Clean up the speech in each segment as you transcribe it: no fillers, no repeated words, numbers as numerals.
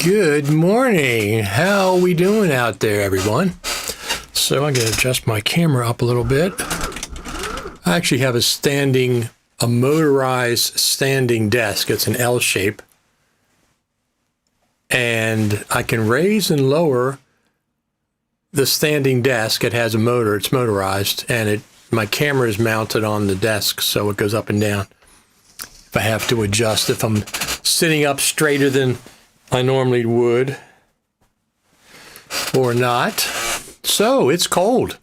Good morning. How are we doing out there, everyone? So I'm going to adjust my camera up a little bit. I actually have a motorized standing desk. It's an L shape. And I can raise and lower the standing desk. It has a motor. It's motorized. And my camera is mounted on the desk, so it goes up and down. If I have to adjust, if I'm sitting up straighter than I normally would or not. So it's cold.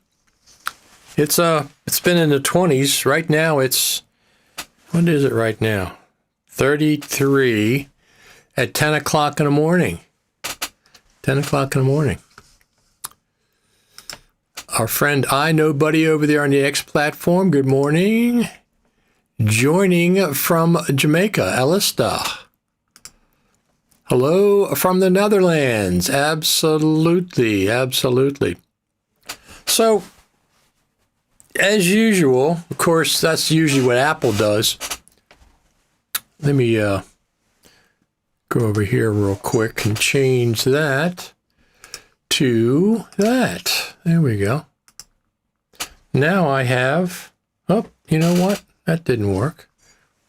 It's been in the 20s. Right now what is it right now? 33 at 10 o'clock in the morning. 10 o'clock in the morning. Our friend Nobody over there on the X platform, good morning. Joining from Jamaica, Alistair. Hello from the Netherlands. Absolutely, absolutely. So, as usual, of course, that's usually what Apple does. Let me go over here real quick and change that to that. There we go. Now I have, oh, you know what? That didn't work.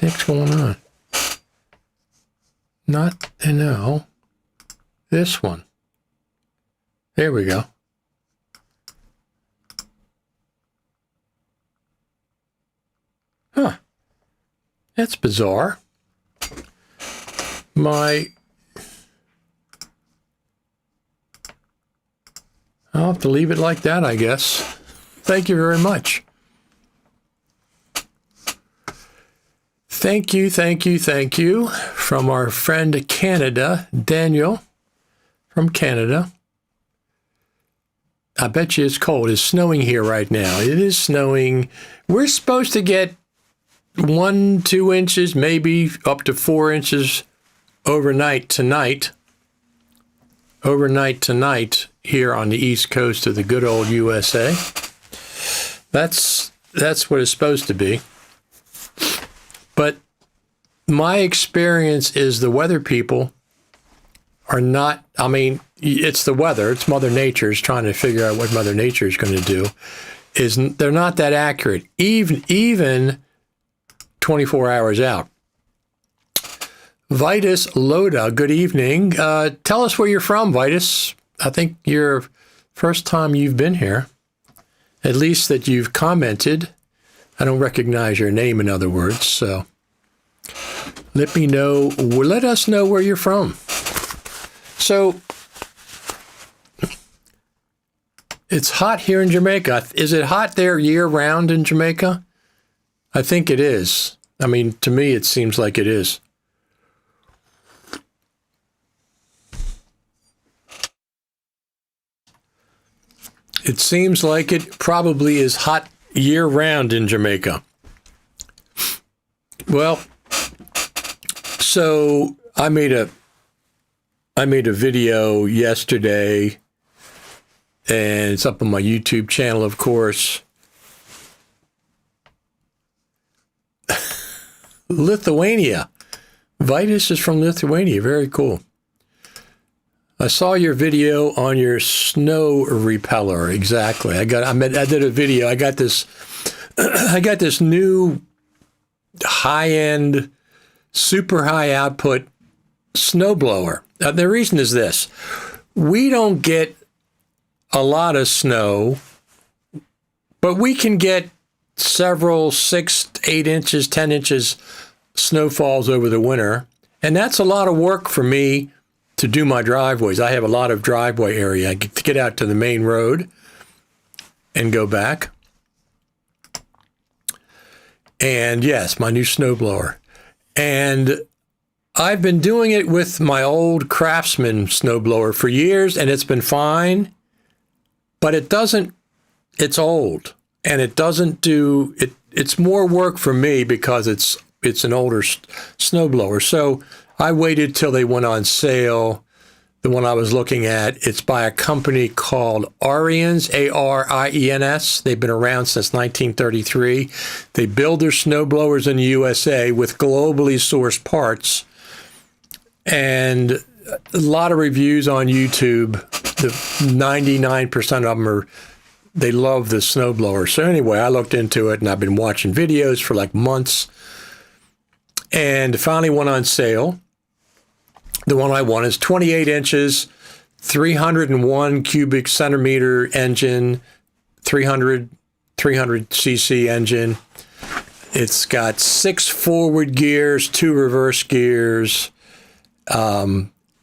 What's going on? No, this one. There we go. Huh. That's bizarre. I'll have to leave it like that, I guess. Thank you very much. Thank you from our friend Canada, Daniel from Canada. I bet you it's cold. It's snowing here right now. It is snowing. We're supposed to get 1-2 inches, maybe up to 4 inches overnight tonight. Overnight tonight here on the East Coast of the good old USA. That's what it's supposed to be. But my experience is the weather people are not, I mean, it's the weather, it's Mother Nature's trying to figure out what Mother Nature is going to do. They're not that accurate, even 24 hours out. Vitus Loda, good evening. Tell us where you're from, Vitus. I think you're first time you've been here, at least that you've commented. I don't recognize your name, in other words, so let us know where you're from. So, it's hot here in Jamaica. Is it hot there year-round in Jamaica? I think it is. I mean, to me, it seems like it is. It seems like it probably is hot year-round in Jamaica. Well, so I made a video yesterday, and it's up on my YouTube channel, of course. Lithuania. Vitus is from Lithuania. Very cool. I saw your video on your snow repeller. Exactly. I did a video. I got this new high-end, super high output snowblower. The reason is this. We don't get a lot of snow, but we can get several 6 to 8 inches, 10 inches snowfalls over the winter. And that's a lot of work for me to do my driveways. I have a lot of driveway area. I get to get out to the main road and go back. And yes, my new snowblower. And I've been doing it with my old Craftsman snowblower for years, and it's been fine, but it's old, and it doesn't do, it's more work for me because it's an older snowblower. So I waited till they went on sale. The one I was looking at, it's by a company called Ariens, A-R-I-E-N-S. They've been around since 1933. They build their snowblowers in the USA with globally sourced parts. And a lot of reviews on YouTube. The 99% of them they love the snowblower. So anyway, I looked into it and I've been watching videos for like months, and it finally went on sale. The one I want is 28 inches, 301 cubic centimeter engine, 300 cc engine. It's got 6 forward gears, 2 reverse gears.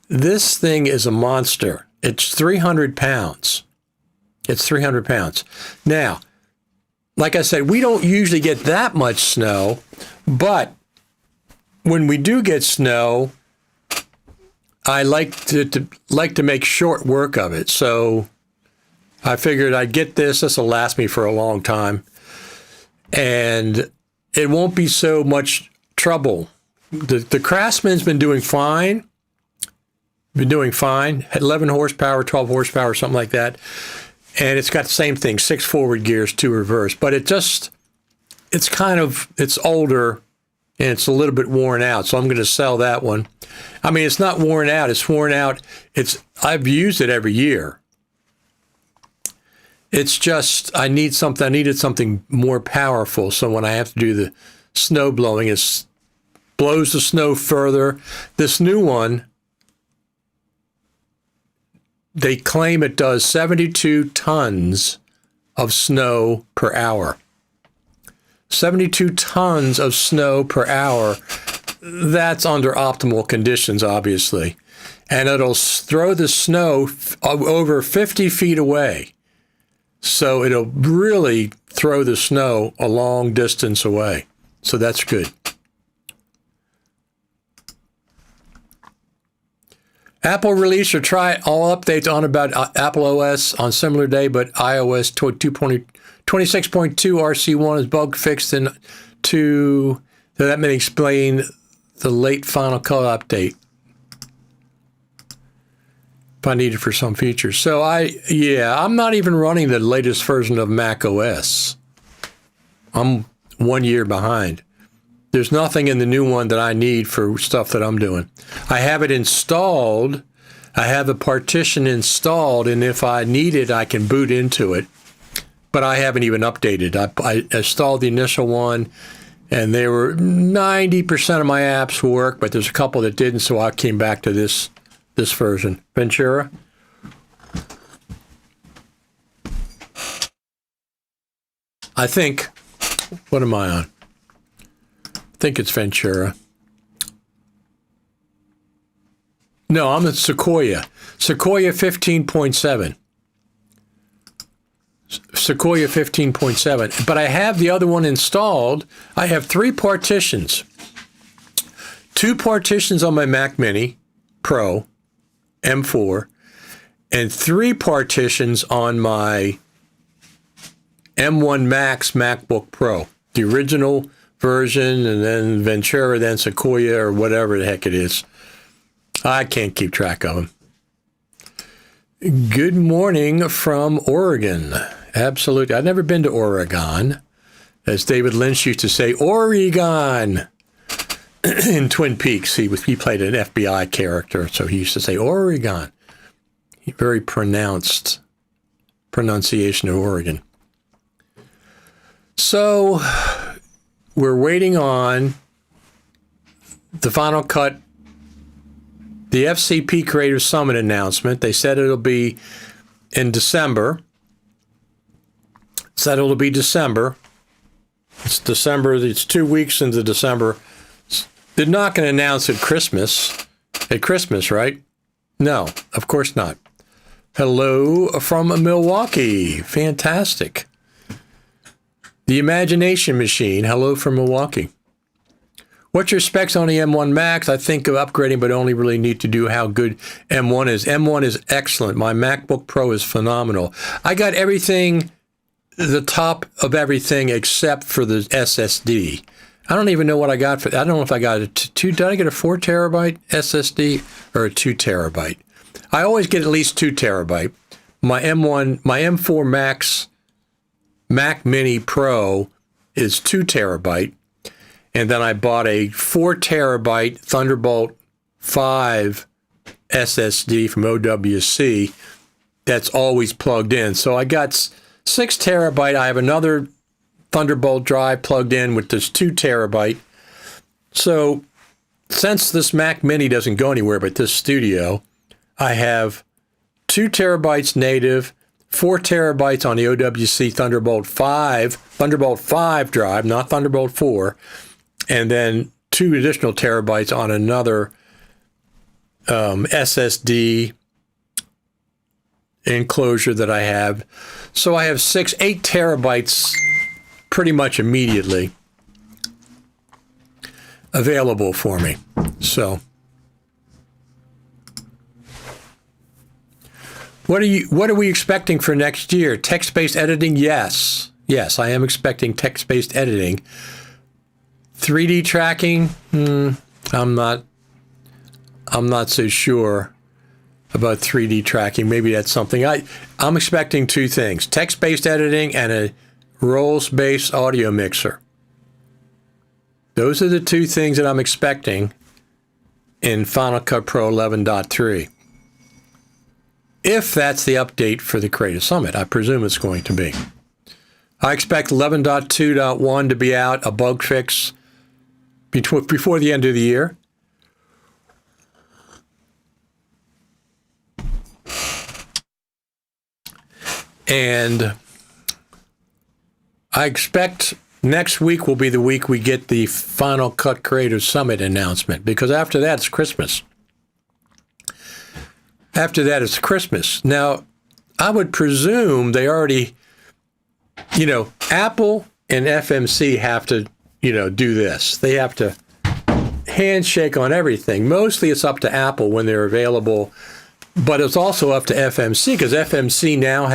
This thing is a monster. It's 300 pounds. It's 300 pounds. Now, like I said, we don't usually get that much snow, but when we do get snow, I like to make short work of it. So I figured I'd get this. This will last me for a long time, and it won't be so much trouble. The Craftsman's been doing fine. 11 horsepower, 12 horsepower, something like that. And it's got the same thing, 6 forward gears, 2 reverse. But it's older and it's a little bit worn out. So I'm going to sell that one. I mean, it's not worn out. It's worn out. I've used it every year. It's just, I needed something more powerful. So when I have to do the snow blowing, it blows the snow further. This new one, they claim it does 72 tons of snow per hour. 72 tons of snow per hour. That's under optimal conditions, obviously. And it'll throw the snow over 50 feet away. So it'll really throw the snow a long distance away. So that's good. Apple released or try all updates on about Apple OS on similar day, but iOS 26.2 RC1 is bug fixed in so that may explain the late Final Cut update if I need it for some features. So I'm not even running the latest version of Mac OS. I'm 1 year behind. There's nothing in the new one that I need for stuff that I'm doing. I have it installed. I have a partition installed, and if I need it, I can boot into it. But I haven't even updated. I installed the initial one, and they were 90% of my apps work, but there's a couple that didn't, so I came back to this version. Ventura? I think, what am I on? I think it's Ventura. No, I'm at Sequoia. Sequoia 15.7. Sequoia 15.7. But I have the other one installed. I have 3 partitions. 2 partitions on my Mac Mini Pro M4 and 3 partitions on my M1 Max MacBook Pro. The original version, and then Ventura, then Sequoia, or whatever the heck it is. I can't keep track of them. Good morning from Oregon. Absolutely. I've never been to Oregon. As David Lynch used to say, Oregon. In Twin Peaks, he played an FBI character, so he used to say Oregon. Very pronounced pronunciation of Oregon. So we're waiting on the Final Cut, the FCP Creative Summit announcement. They said it'll be in December. Said it'll be December. It's December. It's 2 weeks into December. They're not going to announce at Christmas. At Christmas, right? No, of course not. Hello from Milwaukee. Fantastic. The Imagination Machine. Hello from Milwaukee. What's your specs on the M1 Max? I think of upgrading, but only really need to do how good M1 is. M1 is excellent. My MacBook Pro is phenomenal. I got everything, the top of everything except for the SSD. I don't even know what I got for. I don't know if I got did I get a 4 terabyte SSD or a 2 terabyte? I always get at least 2 terabyte. My M4 Max Mac Mini Pro is 2 terabyte. And then I bought a 4 terabyte Thunderbolt 5 SSD from OWC that's always plugged in. So I got 6 terabyte. I have another Thunderbolt drive plugged in with this 2 terabyte. So since this Mac Mini doesn't go anywhere but this studio, I have 2 terabytes native, 4 terabytes on the OWC Thunderbolt 5 drive, not Thunderbolt 4, and then 2 additional terabytes on another SSD enclosure that I have. So I have 8 terabytes pretty much immediately available for me. So what are we expecting for next year? Text-based editing? Yes, I am expecting text-based editing. 3D tracking? I'm not so sure about 3D tracking. Maybe that's something. I'm expecting 2 things: text-based editing and a roles-based audio mixer. Those are the 2 things that I'm expecting in Final Cut Pro 11.3. If that's the update for the Creative Summit, I presume it's going to be. I expect 11.2.1 to be out, a bug fix, before the end of the year. And I expect next week will be the week we get the Final Cut Creative Summit announcement, because after that, it's Christmas. After that, it's Christmas. Now, I would presume they already, Apple and FMC have to, do this. They have to handshake on everything. Mostly it's up to Apple when they're available, but it's also up to FMC, because FMC now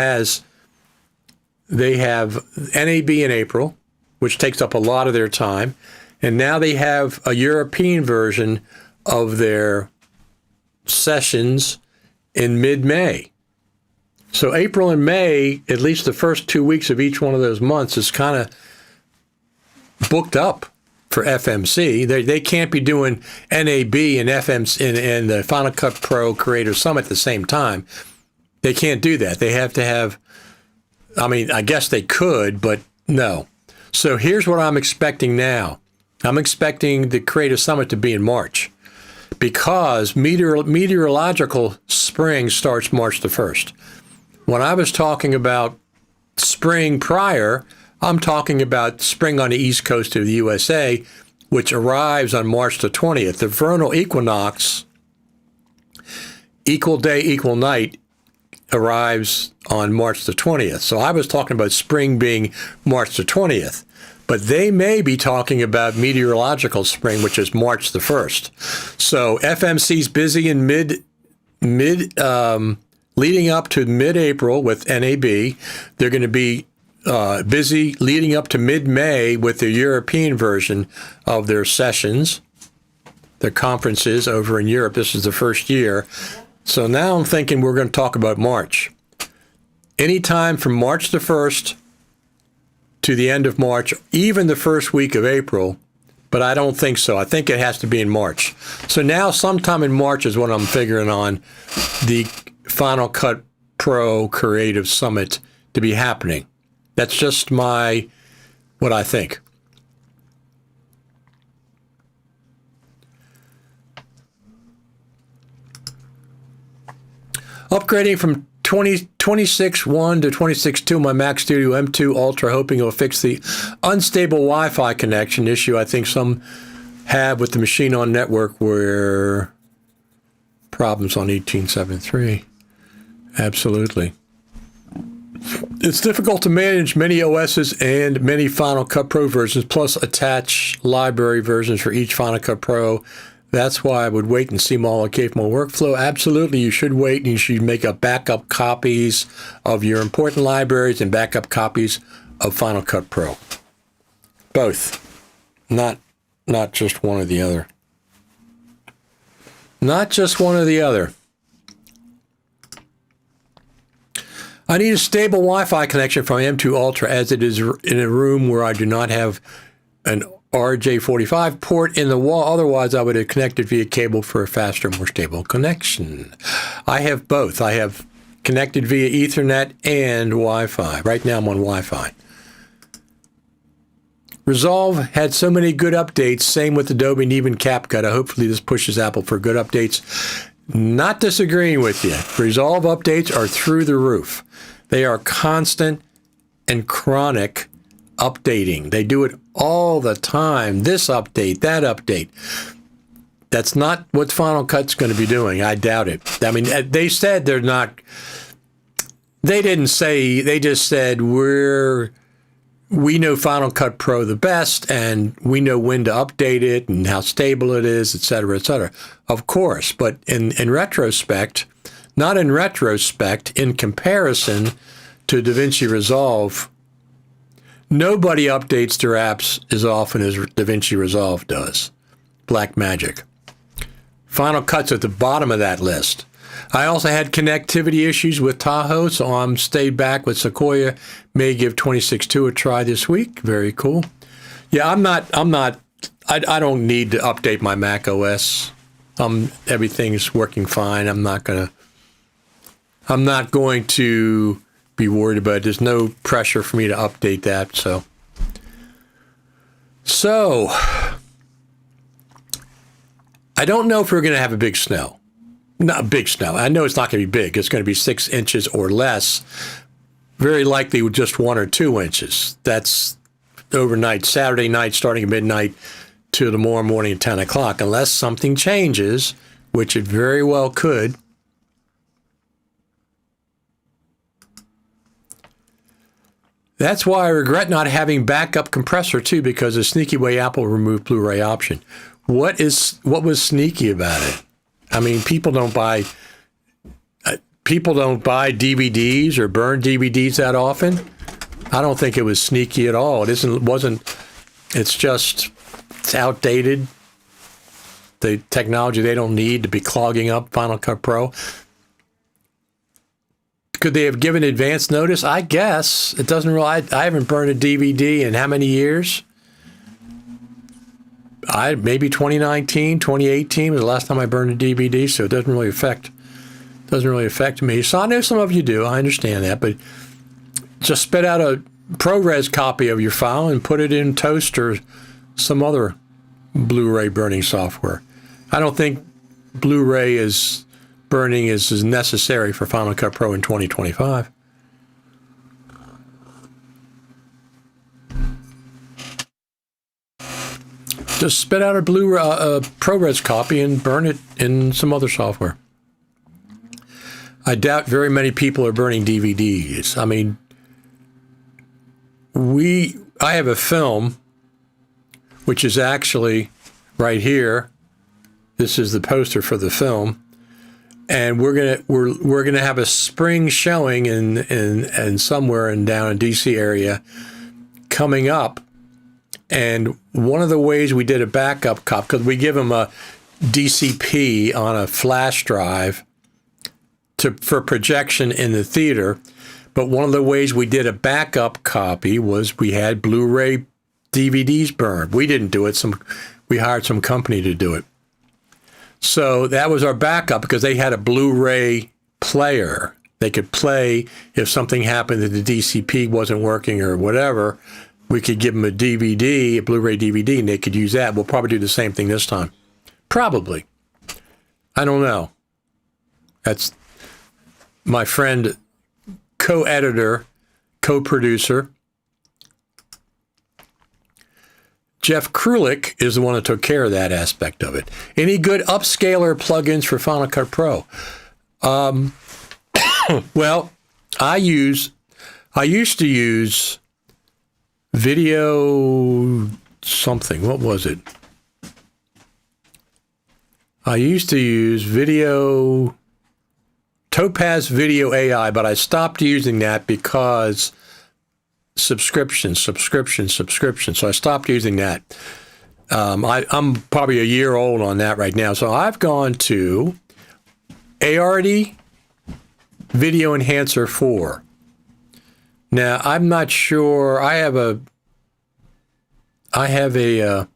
they have NAB in April, which takes up a lot of their time. And now they have a European version of their sessions in mid-May. So April and May, at least the first 2 weeks of each one of those months, is kind of booked up for FMC. They can't be doing NAB and FMC and the Final Cut Pro Creative Summit at the same time. They can't do that. They have to have, I guess they could, but no. So here's what I'm expecting now. I'm expecting the Creative Summit to be in March, because meteorological spring starts March the 1st. When I was talking about spring prior, I'm talking about spring on the east coast of the USA, which arrives on March the 20th. The vernal equinox, equal day, equal night, arrives on March the 20th. So I was talking about spring being March the 20th. But they may be talking about meteorological spring, which is March the 1st. So FMC's busy in leading up to mid-April with NAB. They're going to be busy leading up to mid-May with the European version of their sessions, their conferences over in Europe. This is the first year. So now I'm thinking we're going to talk about March. Anytime from March the 1st to the end of March, even the first week of April, but I don't think so. I think it has to be in March. So now sometime in March is what I'm figuring on the Final Cut Pro Creative Summit to be happening. That's just what I think. Upgrading from 26.1 to 26.2 my Mac Studio M2 Ultra, hoping it'll fix the unstable Wi-Fi connection issue I think some have with the machine on network, where problems on 18.7.3. Absolutely. It's difficult to manage many OSs and many Final Cut Pro versions, plus attach library versions for each Final Cut Pro. That's why I would wait and see them all okay from a workflow. Absolutely, you should wait, and you should make up backup copies of your important libraries and backup copies of Final Cut Pro. Both. Not just one or the other. Not just one or the other. I need a stable Wi-Fi connection from M2 Ultra, as it is in a room where I do not have an RJ45 port in the wall. Otherwise, I would have connected via cable for a faster, more stable connection. I have both. I have connected via Ethernet and Wi-Fi. Right now, I'm on Wi-Fi. Resolve had so many good updates. Same with Adobe and even CapCut. Hopefully, this pushes Apple for good updates. Not disagreeing with you. Resolve updates are through the roof. They are constant and chronic updating. They do it all the time. This update, that update. That's not what Final Cut's going to be doing. I doubt it. I mean, they said they're not. They didn't say. They just said we know Final Cut Pro the best, and we know when to update it and how stable it is, et cetera, et cetera. Of course, but in retrospect, not in retrospect, in comparison to DaVinci Resolve, nobody updates their apps as often as DaVinci Resolve does. Black magic. Final Cut's at the bottom of that list. I also had connectivity issues with Tahoe, so I'm stayed back with Sequoia. May give 26.2 a try this week. Very cool. Yeah, I don't need to update my Mac OS. Everything's working fine. I'm not going to be worried about it. There's no pressure for me to update that. So I don't know if we're going to have a big snow. Not big snow. I know it's not going to be big. It's going to be 6 inches or less. Very likely with just 1 or 2 inches. That's overnight, Saturday night, starting at midnight to tomorrow morning at 10 o'clock. Unless something changes, which it very well could. That's why I regret not having backup compressor too, because of sneaky way Apple removed Blu-ray option. What was sneaky about it? I mean, people don't buy DVDs or burn DVDs that often. I don't think it was sneaky at all. It's outdated. The technology they don't need to be clogging up Final Cut Pro. Could they have given advance notice? I guess. It doesn't really, I haven't burned a DVD in how many years? Maybe 2019, 2018 was the last time I burned a DVD, so it doesn't really affect me. So I know some of you do. I understand that, but just spit out a ProRes copy of your file and put it in Toast or some other Blu-ray burning software. I don't think Blu-ray burning is necessary for Final Cut Pro in 2025. Just spit out a ProRes copy and burn it in some other software. I doubt very many people are burning DVDs. I mean, I have a film, which is actually right here. This is the poster for the film, and we're gonna have a spring showing in somewhere down in DC area coming up. And one of the ways we did a backup copy, because we give them a DCP on a flash drive for projection in the theater, but one of the ways we did a backup copy was we had Blu-ray DVDs burned. We didn't do it. We hired some company to do it. So that was our backup because they had a Blu-ray player. They could play if something happened that the DCP wasn't working or whatever. We could give them a DVD, a Blu-ray DVD, and they could use that. We'll probably do the same thing this time. Probably. I don't know. That's my friend, co-editor, co-producer. Jeff Krulik is the one that took care of that aspect of it. Any good upscaler plugins for Final Cut Pro? Well, I used to use video something. What was it? I used to use Topaz Video AI, but I stopped using that because subscription. So I stopped using that. I'm probably a year old on that right now. So I've gone to ARD Video Enhancer 4. Now, I'm not sure. I have I have a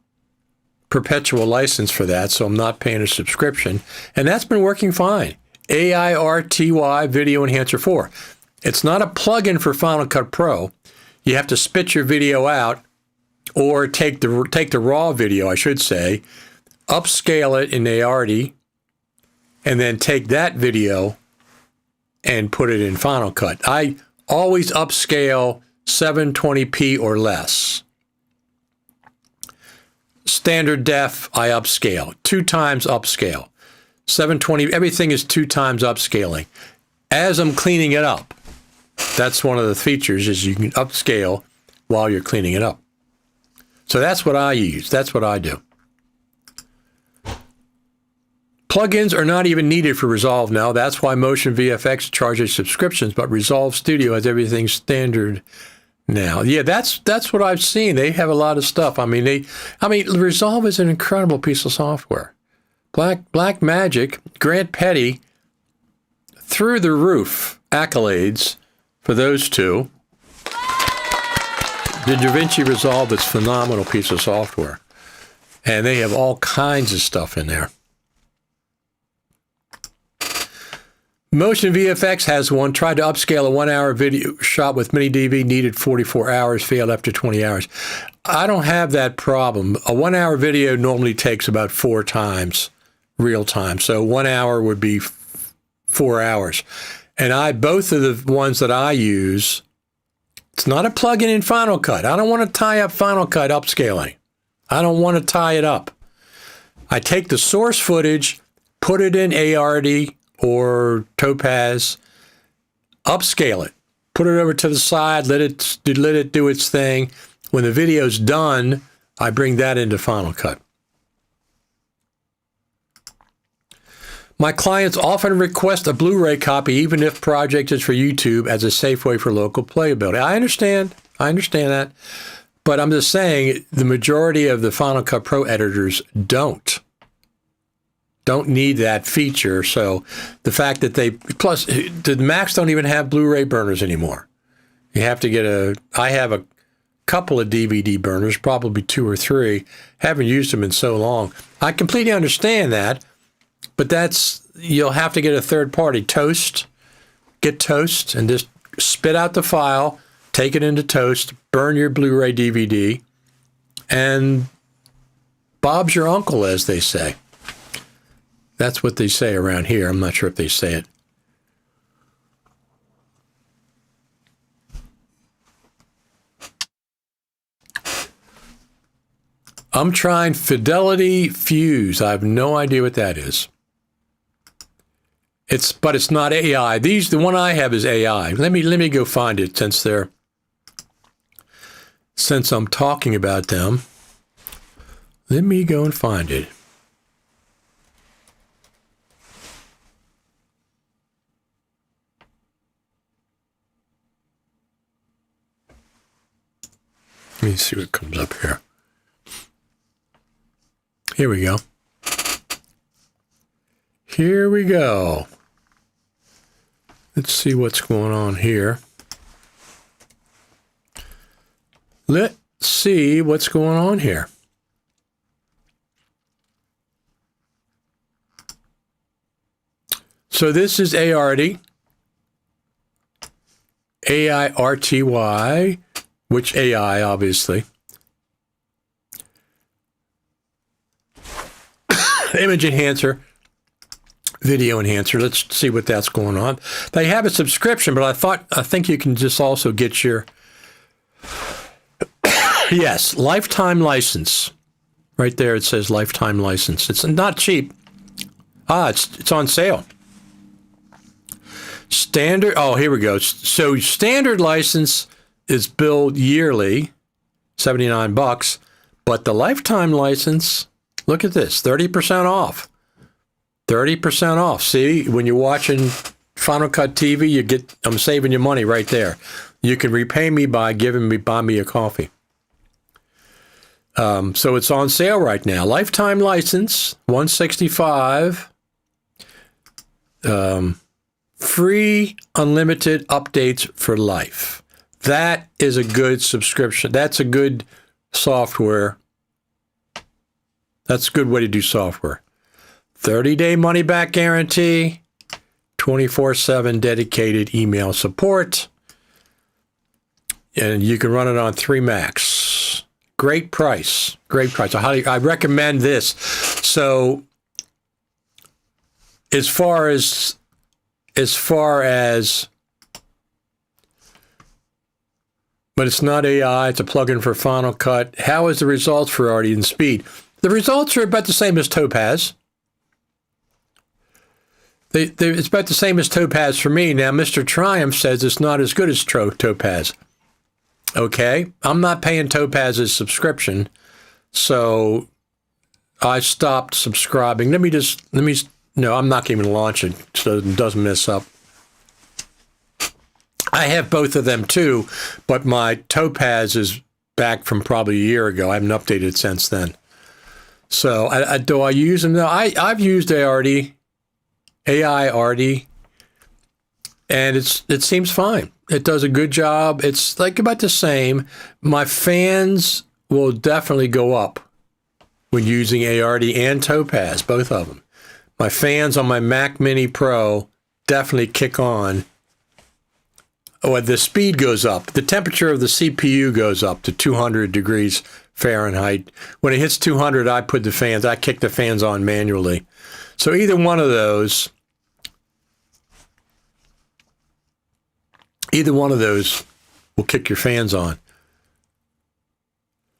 perpetual license for that, so I'm not paying a subscription, and that's been working fine. AIRTY Video Enhancer 4. It's not a plugin for Final Cut Pro. You have to spit your video out, or take the raw video, I should say, upscale it in AIRTY, and then take that video and put it in Final Cut. I always upscale 720p or less. Standard def, I upscale. 2 times upscale. 720, everything is 2 times upscaling. As I'm cleaning it up, that's one of the features, is you can upscale while you're cleaning it up. So that's what I use. That's what I do. Plugins are not even needed for Resolve now. That's why Motion VFX charges subscriptions, but Resolve Studio has everything standard now. Yeah, that's what I've seen. They have a lot of stuff. I mean, Resolve is an incredible piece of software. Black Magic, Grant Petty, through the roof accolades for those two. The DaVinci Resolve is a phenomenal piece of software, and they have all kinds of stuff in there. Motion VFX has one. Tried to upscale a 1-hour video shot with mini DV, needed 44 hours, failed after 20 hours. I don't have that problem. A 1-hour video normally takes about 4 times real time. So 1 hour would be 4 hours. And both of the ones that I use, it's not a plugin in Final Cut. I don't want to tie up Final Cut upscaling. I don't want to tie it up. I take the source footage, put it in AIRTY or Topaz, upscale it, put it over to the side, let it do its thing. When the video's done, I bring that into Final Cut. My clients often request a Blu-ray copy, even if project is for YouTube, as a safe way for local playability. I understand that, but I'm just saying the majority of the Final Cut Pro editors don't need that feature. So the fact that plus the Macs don't even have Blu-ray burners anymore. You have to get I have a couple of DVD burners, probably 2 or 3. Haven't used them in so long. I completely understand that, but you'll have to get a third party. Get Toast and just spit out the file, take it into Toast, burn your Blu-ray DVD, and Bob's your uncle, as they say. That's what they say around here. I'm not sure if they say it. I'm trying Fidelity Fuse. I have no idea what that is. But it's not AI. The one I have is AI. Let me go find it since I'm talking about them. Let me go and find it. Let me see what comes up here. Here we go. Here we go. Let's see what's going on here. Let's see what's going on here. So this is AIRTY. AIRTY, which AI, obviously. Image enhancer, video enhancer. Let's see what that's going on. They have a subscription, but I think you can just also get your yes, lifetime license. Right there it says lifetime license. It's not cheap. It's on sale. Standard, here we go. So standard license is billed yearly, $79, but the lifetime license, look at this, 30% off. 30% off. See, when you're watching Final Cut TV, I'm saving you money right there. You can repay me by buying me a coffee. So it's on sale right now. Lifetime license, $165. Free unlimited updates for life. That is a good subscription. That's a good software. That's a good way to do software. 30-day money-back guarantee, 24/7 dedicated email support, and you can run it on 3 Macs. Great price. Great price. I recommend this. So as far as but it's not AI, it's a plugin for Final Cut. How is the results for Artie and speed? The results are about the same as Topaz. It's about the same as Topaz for me. Now, Mr. Triumph says it's not as good as Topaz. Okay, I'm not paying Topaz's subscription, so I stopped subscribing. No, I'm not even launch it so it doesn't mess up. I have both of them too, but my Topaz is back from probably a year ago. I haven't updated it since then. So do I use them? No, I've used AI Artie, and it seems fine. It does a good job. It's like about the same. My fans will definitely go up when using ARtie and Topaz, both of them. My fans on my Mac Mini Pro definitely kick on. Oh, the speed goes up. The temperature of the CPU goes up to 200 degrees Fahrenheit. When it hits 200, I kick the fans on manually. So either one of those will kick your fans on.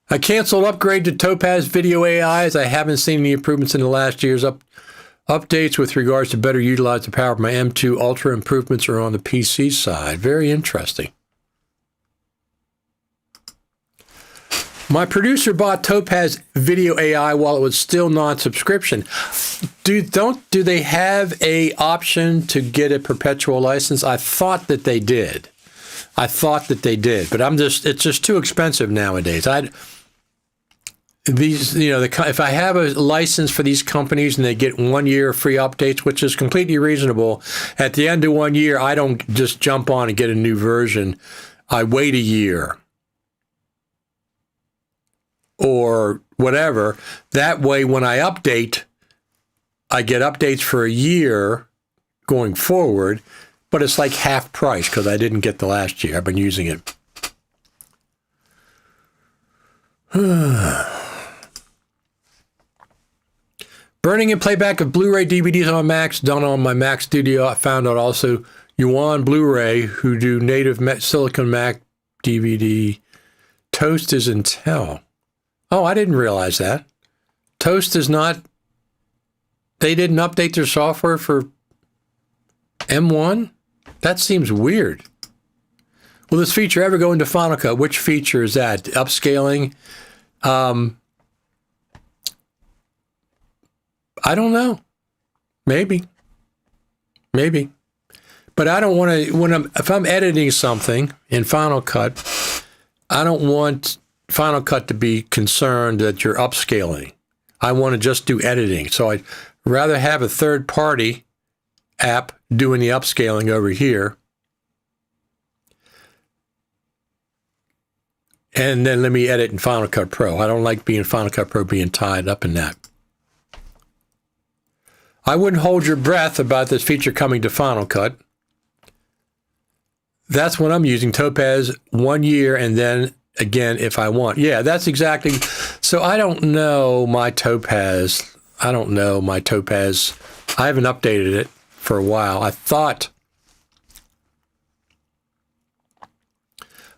I canceled upgrade to Topaz Video AI as I haven't seen any improvements in the last year's updates with regards to better utilize the power of my M2 Ultra. Improvements are on the PC side. Very interesting. My producer bought Topaz Video AI while it was still non-subscription. Do they have a option to get a perpetual license? I thought that they did. But it's just too expensive nowadays. If I have a license for these companies and they get 1 year free updates, which is completely reasonable, at the end of 1 year, I don't just jump on and get a new version. I wait a year or whatever. That way, when I update, I get updates for a year going forward, but it's like half price because I didn't get the last year. I've been using it. Burning and playback of Blu-ray DVDs on Macs done on my Mac Studio. I found out also Yuan Blu-ray, who do native Silicon Mac DVD. Toast is Intel. Oh, I didn't realize that. Toast is not. They didn't update their software for M1? That seems weird. Will this feature ever go into Final Cut? Which feature is that? Upscaling? I don't know. Maybe. But I don't want to, if I'm editing something in Final Cut, I don't want Final Cut to be concerned that you're upscaling. I want to just do editing. So I'd rather have a third-party app doing the upscaling over here. And then let me edit in Final Cut Pro. I don't like Final Cut Pro being tied up in that. I wouldn't hold your breath about this feature coming to Final Cut. That's what I'm using, Topaz 1 year, and then again if I want. Yeah, that's exactly. So I don't know my Topaz. I haven't updated it for a while. I thought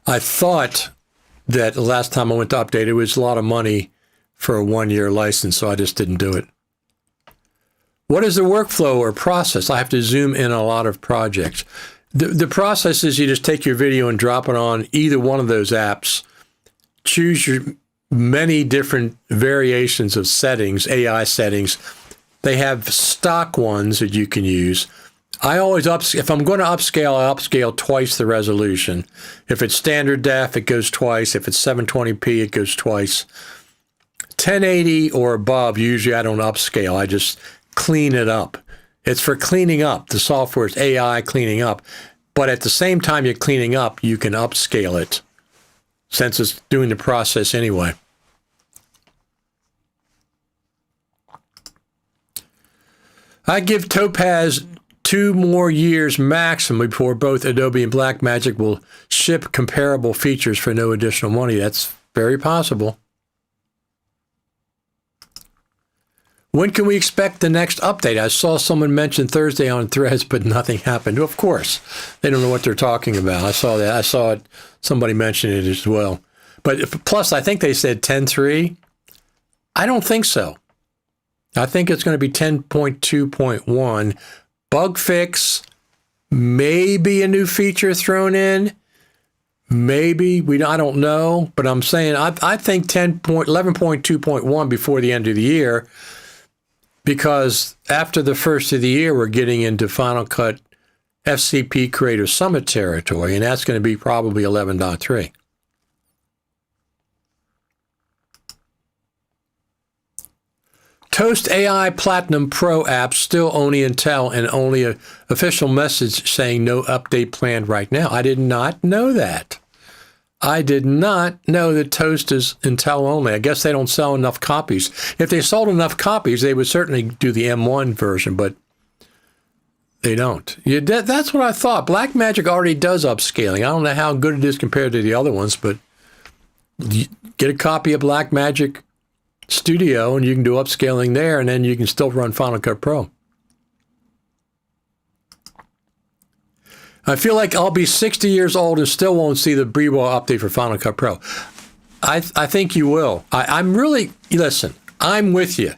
that the last time I went to update it was a lot of money for a 1 year license, so I just didn't do it. What is the workflow or process? I have to zoom in a lot of projects. The process is you just take your video and drop it on either one of those apps, choose your many different variations of settings, AI settings. They have stock ones that you can use. I always if I'm going to upscale, I upscale twice the resolution. If it's standard def, it goes twice. If it's 720p, it goes twice. 1080 or above, usually I don't upscale. I just clean it up. It's for cleaning up. The software is AI cleaning up. But at the same time you're cleaning up, you can upscale it since it's doing the process anyway. I give Topaz 2 more years maximum before both Adobe and Blackmagic will ship comparable features for no additional money. That's very possible. When can we expect the next update? I saw someone mention Thursday on Threads, but nothing happened. Of course, they don't know what they're talking about. I saw that. I saw it. Somebody mentioned it as well. But plus, I think they said 10.3. I don't think so. I think it's going to be 10.2.1. Bug fix, maybe a new feature thrown in. Maybe, I don't know. But I'm saying I think 11.2.1 before the end of the year, because after the first of the year, we're getting into Final Cut FCP Creator Summit territory, and that's going to be probably 11.3. Toast AI Platinum Pro apps still only Intel, and only an official message saying no update planned right now. I did not know that. I did not know that Toast is Intel only. I guess they don't sell enough copies. If they sold enough copies, they would certainly do the M1 version, but they don't. That's what I thought. Blackmagic already does upscaling. I don't know how good it is compared to the other ones, but get a copy of Blackmagic Studio and you can do upscaling there, and then you can still run Final Cut Pro. I feel like I'll be 60 years old and still won't see the BRAW update for Final Cut Pro. I think you will. I'm really, listen, I'm with you.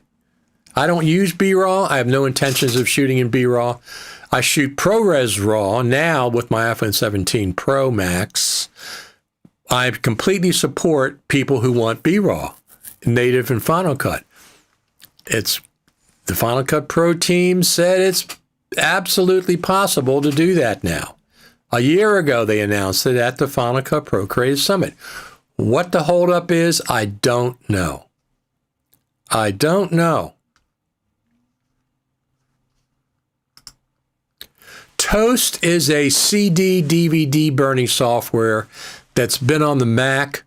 I don't use BRAW. I have no intentions of shooting in BRAW. I shoot ProRes RAW now with my iPhone 17 Pro Max. I completely support people who want BRAW, native in Final Cut. The Final Cut Pro team said it's absolutely possible to do that now. A year ago, they announced it at the Final Cut Pro Creative Summit. What the holdup is, I don't know. I don't know. Toast is a CD, DVD burning software that's been on the Mac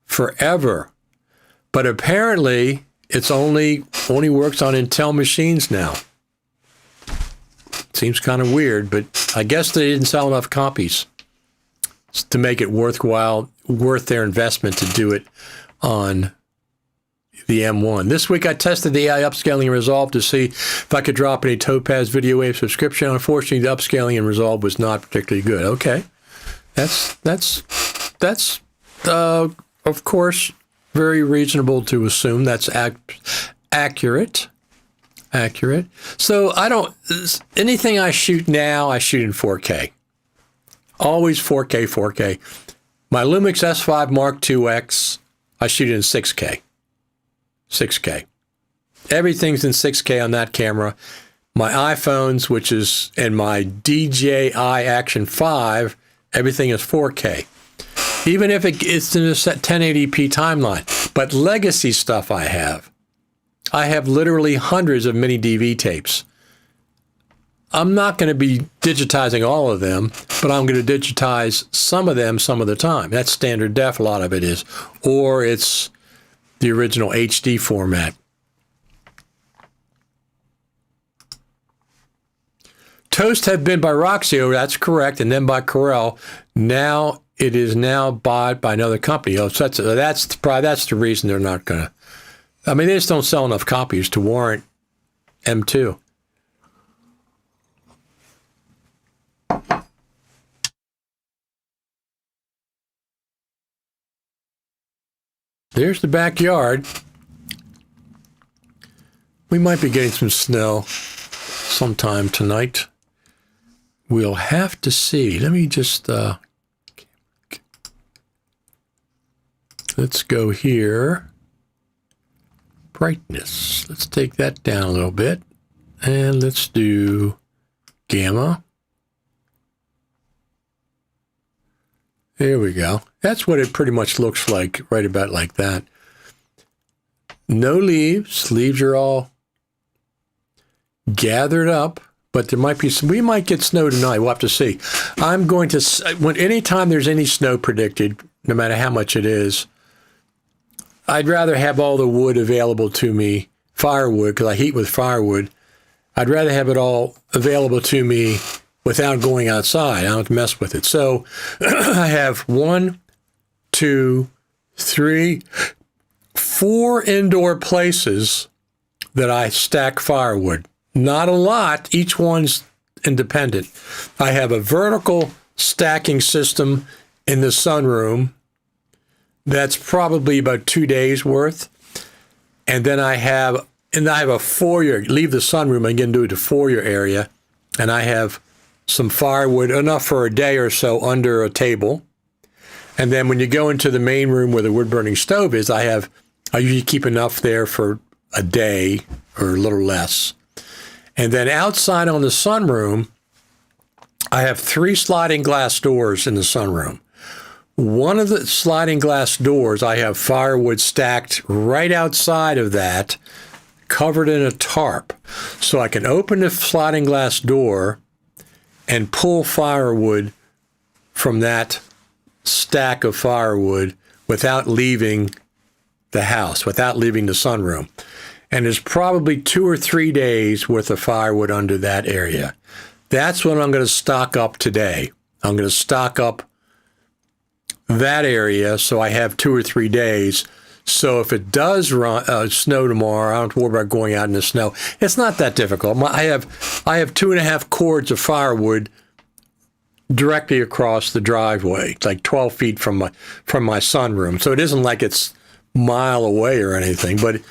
forever. But apparently, it's only works on Intel machines now. Seems kind of weird, but I guess they didn't sell enough copies to make it worth their investment to do it on the M1. This week, I tested the AI upscaling in Resolve to see if I could drop any Topaz Video Wave subscription. Unfortunately, the upscaling in Resolve was not particularly good. Okay, that's of course very reasonable to assume that's accurate. So anything I shoot now, I shoot in 4K. Always 4K. My Lumix S5 Mark IIX, I shoot in 6K. 6K. Everything's in 6K on that camera. My iPhones, and my DJI Action 5, everything is 4K. Even if it's in a 1080p timeline. But legacy stuff I have literally hundreds of mini DV tapes. I'm not going to be digitizing all of them, but I'm going to digitize some of them some of the time. That's standard def, a lot of it is. Or it's the original HD format. Toast had been by Roxio, that's correct, and then by Corel. Now it is bought by another company. So that's the reason they're not going to. I mean, they just don't sell enough copies to warrant M2. There's the backyard. We might be getting some snow sometime tonight. We'll have to see. Let me just, let's go here. Brightness. Let's take that down a little bit. And let's do gamma. There we go. That's what it pretty much looks like, right about like that. No leaves. Leaves are all gathered up, but there might be some, we might get snow tonight. We'll have to see. I'm going to, anytime there's any snow predicted, no matter how much it is, I'd rather have all the wood available to me, firewood, because I heat with firewood. I'd rather have it all available to me without going outside. I don't have to mess with it. So I have 1, 2, 3, 4 indoor places that I stack firewood. Not a lot. Each one's independent. I have a vertical stacking system in the sunroom. That's probably about 2 days worth. And then I have a foyer. Leave the sunroom and get into the foyer area. And I have some firewood, enough for a day or so, under a table. And then when you go into the main room where the wood-burning stove is, I usually keep enough there for a day or a little less. And then outside on the sunroom, I have 3 sliding glass doors in the sunroom. One of the sliding glass doors, I have firewood stacked right outside of that, covered in a tarp. So I can open the sliding glass door and pull firewood from that stack of firewood without leaving the house, without leaving the sunroom. And there's probably 2 or 3 days worth of firewood under that area. That's what I'm going to stock up today. I'm going to stock up that area so I have 2 or 3 days. So if it does snow tomorrow, I don't have to worry about going out in the snow. It's not that difficult. I have 2.5 cords of firewood directly across the driveway, like 12 feet from my sunroom. So it isn't like it's a mile away or anything. But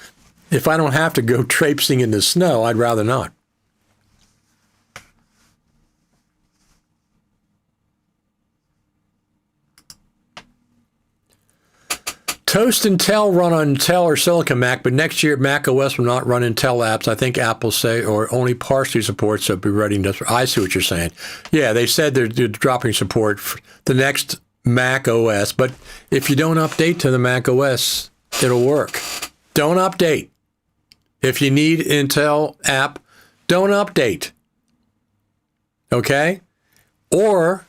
if I don't have to go traipsing in the snow, I'd rather not. Toast Intel run on Intel or Silicon Mac, but next year Mac OS will not run Intel apps. I think Apple say, or only partially support, so be ready. I see what you're saying. Yeah, they said they're dropping support for the next Mac OS, but if you don't update to the Mac OS, it'll work. Don't update. If you need Intel app, don't update. Okay? Or,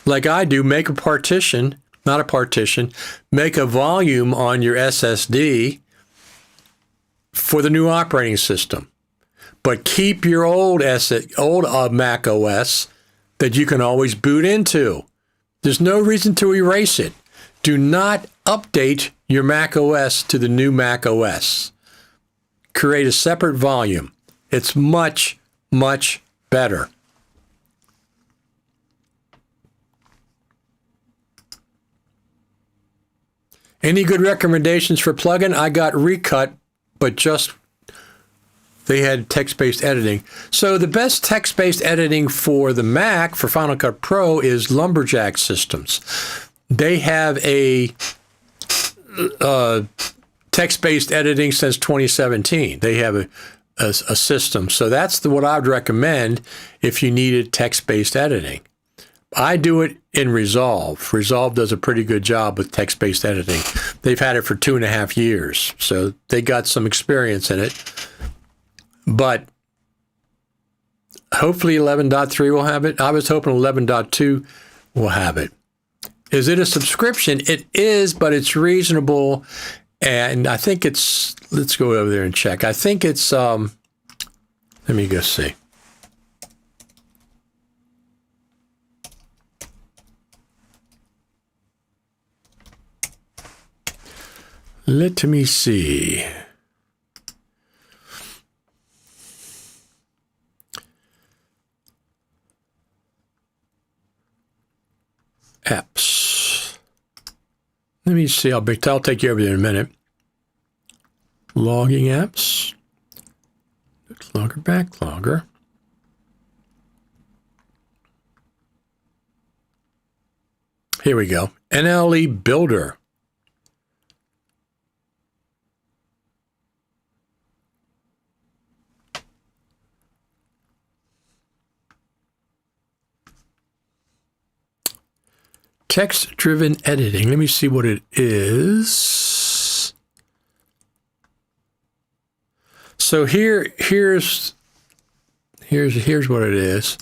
like I do, make a partition. Not a partition, make a volume on your SSD for the new operating system. But keep your old Mac OS that you can always boot into. There's no reason to erase it. Do not update your Mac OS to the new Mac OS. Create a separate volume. It's much, much better. Any good recommendations for plugin? I got Recut, but they had text-based editing. So the best text-based editing for the Mac, for Final Cut Pro, is Lumberjack Systems. They have a text-based editing since 2017. They have a system. So that's what I would recommend if you needed text-based editing. I do it in Resolve. Resolve does a pretty good job with text-based editing. They've had it for 2.5 years, so they got some experience in it. But hopefully 11.3 will have it. I was hoping 11.2 will have it. Is it a subscription? It is, but it's reasonable. And I think it's, let's go over there and check. I think it's, let me go see. Let me see. Apps. Let me see. I'll take you over there in a minute. Logging apps. Logger, backlogger. Here we go. NLE Builder. Text-driven editing. Let me see what it is. So here's what it is.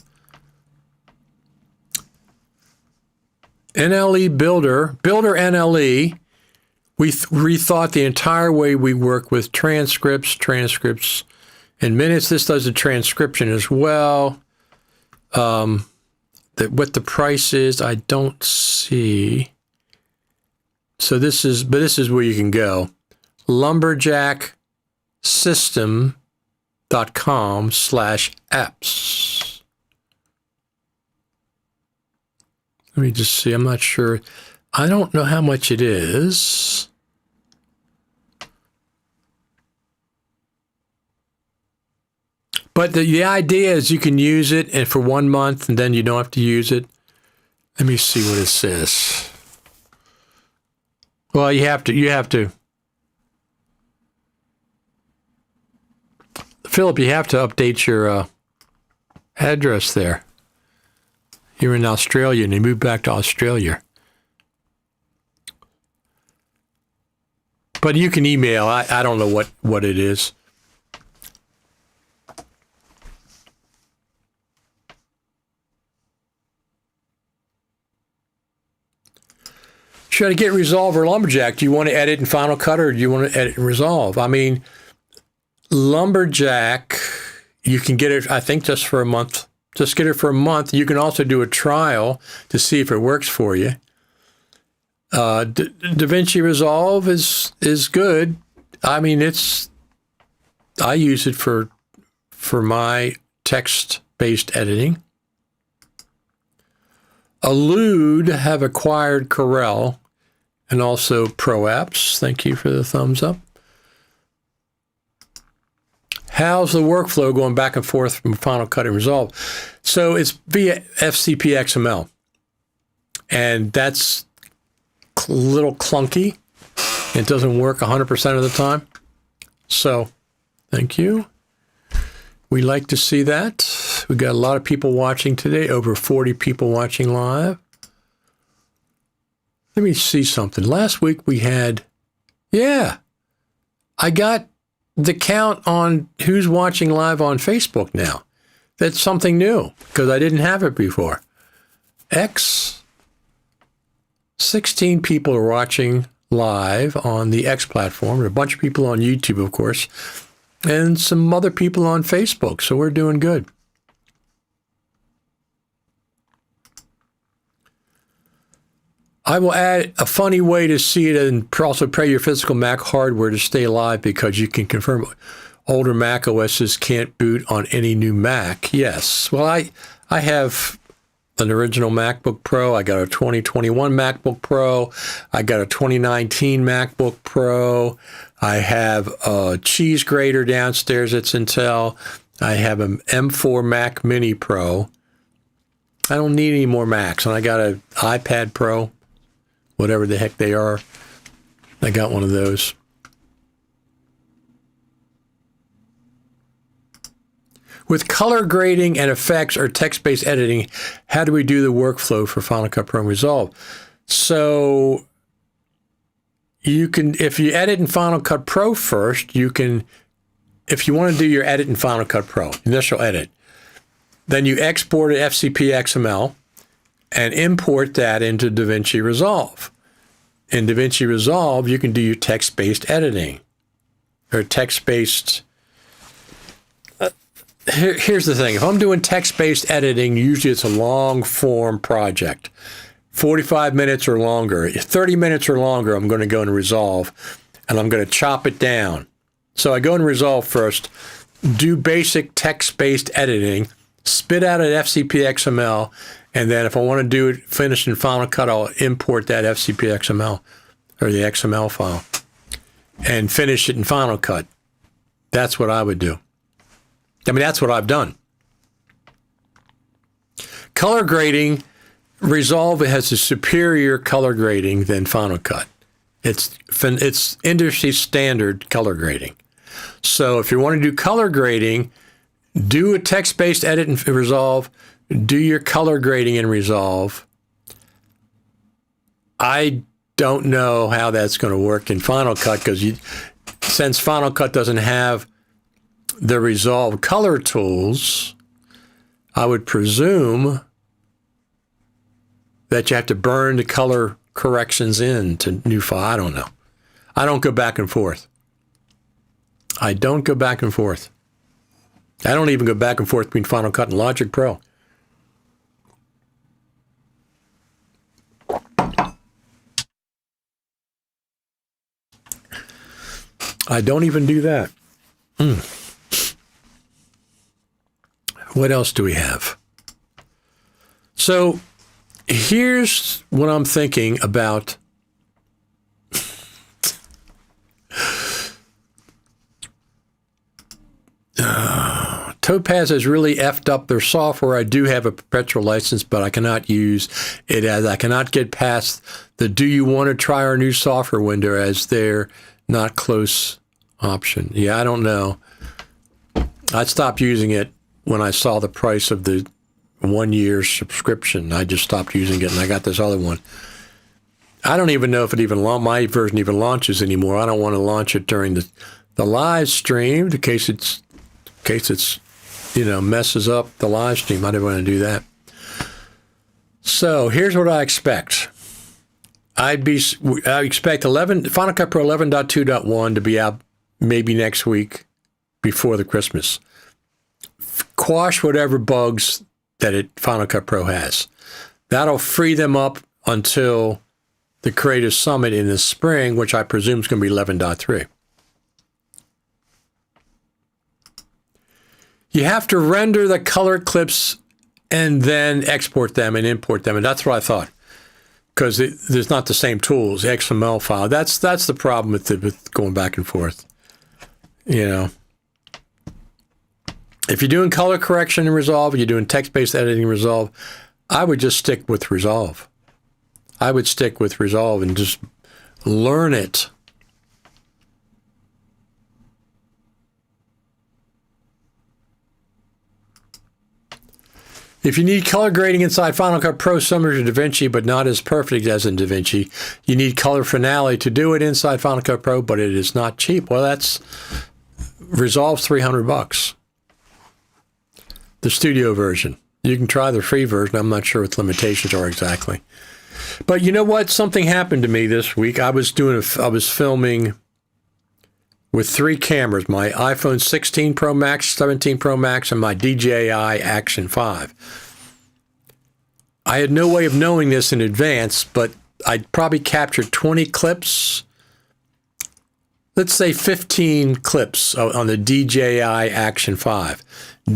NLE Builder NLE. We rethought the entire way we work with transcripts, in minutes. This does a transcription as well. What the price is, I don't see. So this is where you can go. lumberjacksystem.com/apps. Let me just see. I'm not sure. I don't know how much it is. But the idea is you can use it and for 1 month and then you don't have to use it. Let me see what it says. Well, you have to. Philip, you have to update your address there. You're in Australia and you moved back to Australia. But you can email. I don't know what it is. Should I get Resolve or Lumberjack? Do you want to edit in Final Cut or do you want to edit in Resolve? I mean, Lumberjack, you can get it, I think, just for a month. Just get it for a month. You can also do a trial to see if it works for you. DaVinci Resolve is good. I mean, I use it for my text-based editing. Allude have acquired Corel and also ProApps. Thank you for the thumbs up. How's the workflow going back and forth from Final Cut and Resolve? So it's via FCP XML. And that's a little clunky. It doesn't work 100% of the time. So thank you. We like to see that. We got a lot of people watching today, over 40 people watching live. Let me see something. Last week we had, I got the count on who's watching live on Facebook now. That's something new because I didn't have it before. 16 people are watching live on the X platform. There are a bunch of people on YouTube, of course, and some other people on Facebook. So we're doing good. I will add a funny way to see it and also pray your physical Mac hardware to stay alive because you can confirm older Mac OSs can't boot on any new Mac. Yes. Well, I have an original MacBook Pro. I got a 2021 MacBook Pro. I got a 2019 MacBook Pro. I have a cheese grater downstairs that's Intel. I have an M4 Mac Mini Pro. I don't need any more Macs. And I got an iPad Pro, whatever the heck they are. I got one of those. With color grading and effects or text-based editing, how do we do the workflow for Final Cut Pro and Resolve? So you can, if you edit in Final Cut Pro first, you can, if you want to do your edit in Final Cut Pro, initial edit, then you export an FCP XML and import that into DaVinci Resolve. In DaVinci Resolve, you can do your text-based editing or text-based. Here's the thing. If I'm doing text-based editing, usually it's a long-form project, 45 minutes or longer. 30 minutes or longer, I'm going to go into Resolve, and I'm going to chop it down. So I go in Resolve first, do basic text-based editing, spit out an FCP XML, and then if I want to do it finished in Final Cut, I'll import that FCP XML or the XML file and finish it in Final Cut. That's what I would do. I mean, that's what I've done. Color grading, Resolve has a superior color grading than Final Cut. It's industry standard color grading. So if you want to do color grading, do a text-based edit in Resolve, do your color grading in Resolve. I don't know how that's going to work in Final Cut because since Final Cut doesn't have the Resolve color tools, I would presume that you have to burn the color corrections into new file. I don't know. I don't go back and forth. I don't go back and forth. I don't even go back and forth between Final Cut and Logic Pro. I don't even do that. What else do we have? So here's what I'm thinking about. Topaz has really effed up their software. I do have a perpetual license, but I cannot use it as I cannot get past the do you want to try our new software window as their not close option. Yeah, I don't know. I stopped using it when I saw the price of the 1 year subscription. I just stopped using it and I got this other one. I don't even know if it even my version even launches anymore. I don't want to launch it during the live stream in case it's messes up the live stream. I didn't want to do that. So here's what I expect. I expect Final Cut Pro 11.2.1 to be out maybe next week before the Christmas. Quash whatever bugs that Final Cut Pro has. That'll free them up until the Creative Summit in the spring, which I presume is going to be 11.3. You have to render the color clips and then export them and import them. And that's what I thought, because there's not the same tools, XML file. That's the problem with going back and forth. If you're doing color correction in Resolve, you're doing text-based editing in Resolve, I would just stick with Resolve. I would stick with Resolve and just learn it. If you need color grading inside Final Cut Pro, similar to DaVinci, but not as perfect as in DaVinci, you need Color Finale to do it inside Final Cut Pro, but it is not cheap. Well, that's Resolve's $300. The studio version. You can try the free version. I'm not sure what the limitations are exactly. But you know what? Something happened to me this week. I was filming with 3 cameras, my iPhone 16 Pro Max, 17 Pro Max, and my DJI Action 5. I had no way of knowing this in advance, but I probably captured 20 clips, let's say 15 clips on the DJI Action 5.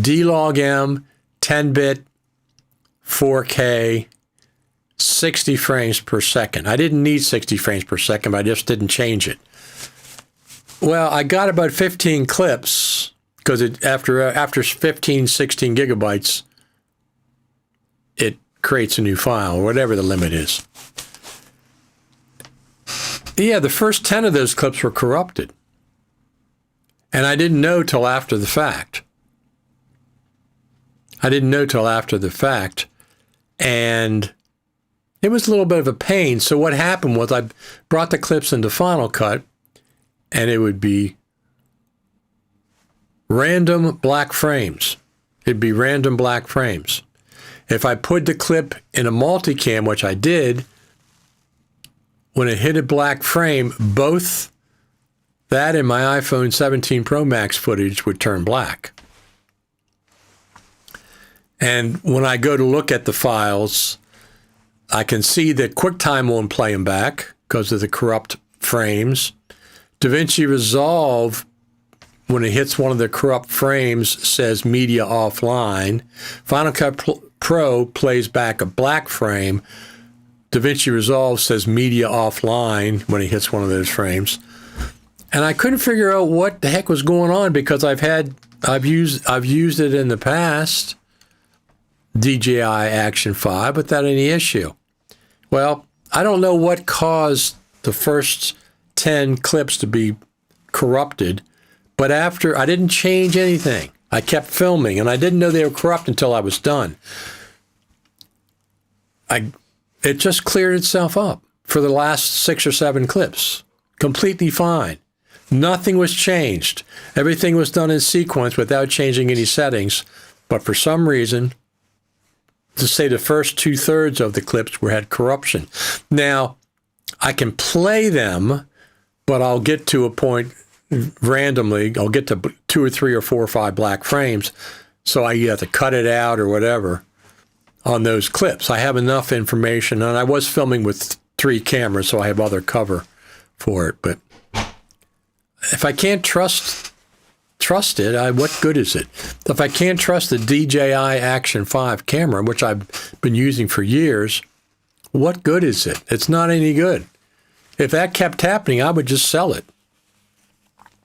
D-Log-M, 10-bit, 4K, 60 frames per second. I didn't need 60 frames per second, but I just didn't change it. Well, I got about 15 clips because after 15, 16 gigabytes, it creates a new file, or whatever the limit is. Yeah, the first 10 of those clips were corrupted. And I didn't know till after the fact. And it was a little bit of a pain. So what happened was I brought the clips into Final Cut, and it would be random black frames. It'd be random black frames. If I put the clip in a multicam, which I did, when it hit a black frame, both that and my iPhone 17 Pro Max footage would turn black. And when I go to look at the files, I can see that QuickTime won't play them back because of the corrupt frames. DaVinci Resolve, when it hits one of the corrupt frames, says media offline. Final Cut Pro plays back a black frame. DaVinci Resolve says media offline when it hits one of those frames. And I couldn't figure out what the heck was going on because I've used it in the past, DJI Action 5, without any issue. Well, I don't know what caused the first 10 clips to be corrupted, but after I didn't change anything. I kept filming, and I didn't know they were corrupt until I was done. It just cleared itself up for the last 6 or 7 clips. Completely fine. Nothing was changed. Everything was done in sequence without changing any settings. But for some reason, to say the first 2/3 of the clips had corruption. Now, I can play them, but I'll get to a point randomly. I'll get to 2 or 3 or 4 or 5 black frames. So I have to cut it out or whatever on those clips. I have enough information, and I was filming with 3 cameras, so I have other cover for it. But if I can't trust it, what good is it? If I can't trust the DJI Action 5 camera, which I've been using for years, what good is it? It's not any good. If that kept happening, I would just sell it.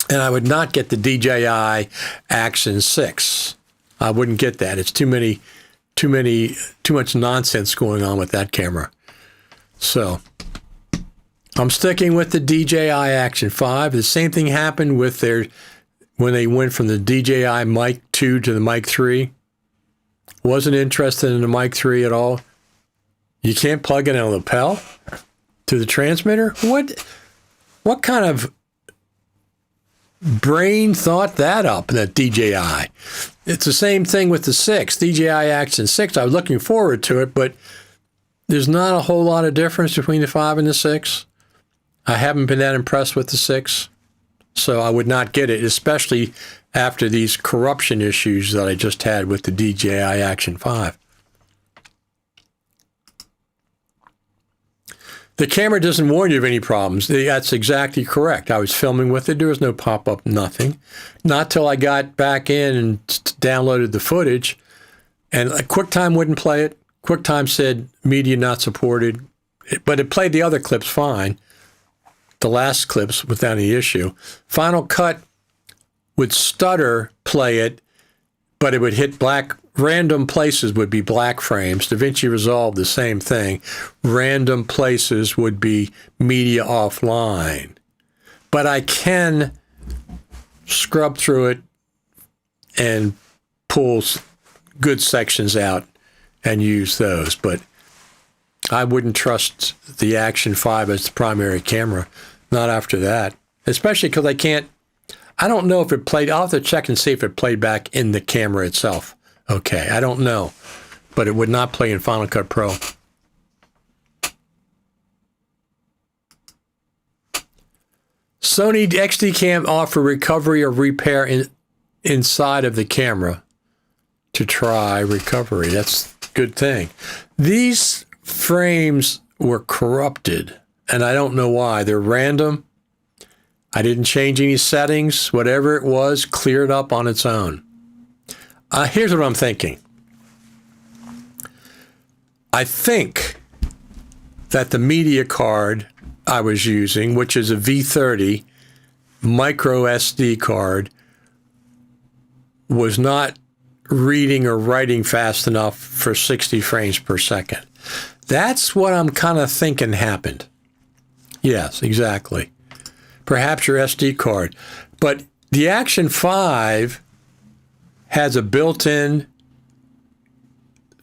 And I would not get the DJI Action 6. I wouldn't get that. It's too much nonsense going on with that camera. So I'm sticking with the DJI Action 5. The same thing happened with when they went from the DJI Mic 2 to the Mic 3. Wasn't interested in the Mic 3 at all. You can't plug it in a lapel to the transmitter? What kind of brain thought that up, that DJI? It's the same thing with the 6, DJI Action 6. I was looking forward to it, but there's not a whole lot of difference between the 5 and the 6. I haven't been that impressed with the 6, so I would not get it, especially after these corruption issues that I just had with the DJI Action 5. The camera doesn't warn you of any problems. That's exactly correct. I was filming with it. There was no pop-up, nothing. Not till I got back in and downloaded the footage, and QuickTime wouldn't play it. QuickTime said media not supported, but it played the other clips fine. The last clips without any issue. Final Cut would stutter play it, but it would hit black. Random places would be black frames. DaVinci Resolve, the same thing. Random places would be media offline. But I can scrub through it and pull good sections out and use those. But I wouldn't trust the Action 5 as the primary camera. Not after that. Especially because I don't know if it played. I'll have to check and see if it played back in the camera itself. Okay, I don't know, but it would not play in Final Cut Pro. Sony XD Cam offer recovery or repair inside of the camera to try recovery. That's a good thing. These frames were corrupted, and I don't know why. They're random. I didn't change any settings. Whatever it was, cleared up on its own. Here's what I'm thinking. I think that the media card I was using, which is a V30 micro SD card, was not reading or writing fast enough for 60 frames per second. That's what I'm kind of thinking happened. Yes, exactly. Perhaps your SD card. But the Action 5 has a built-in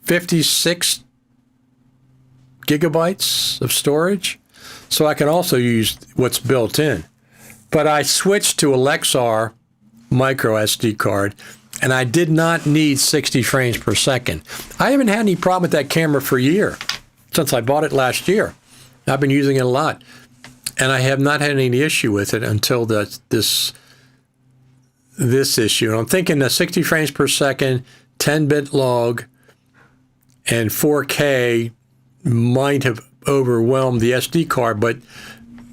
56 gigabytes of storage, so I can also use what's built in. But I switched to a Lexar micro SD card, and I did not need 60 frames per second. I haven't had any problem with that camera for a year, since I bought it last year. I've been using it a lot, and I have not had any issue with it until this issue. And I'm thinking that 60 frames per second, 10-bit log, and 4K might have overwhelmed the SD card. But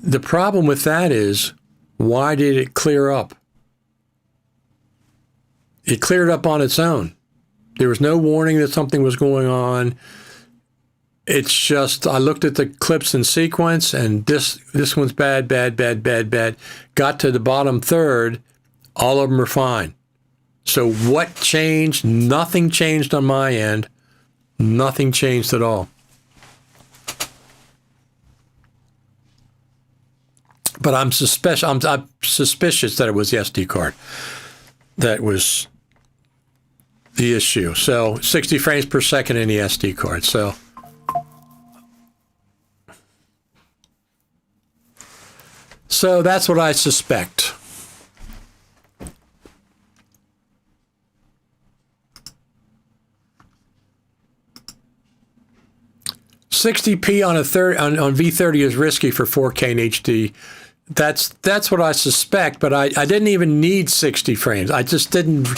the problem with that is, why did it clear up? It cleared up on its own. There was no warning that something was going on. It's just, I looked at the clips in sequence, and this one's bad. Got to the bottom third, all of them are fine. So what changed? Nothing changed on my end. Nothing changed at all. But I'm suspicious that it was the SD card that was the issue. So 60 frames per second in the SD card. So that's what I suspect. $60p on V30 is risky for 4K and HD That's what I suspect, but I didn't even need 60 frames. I just didn't.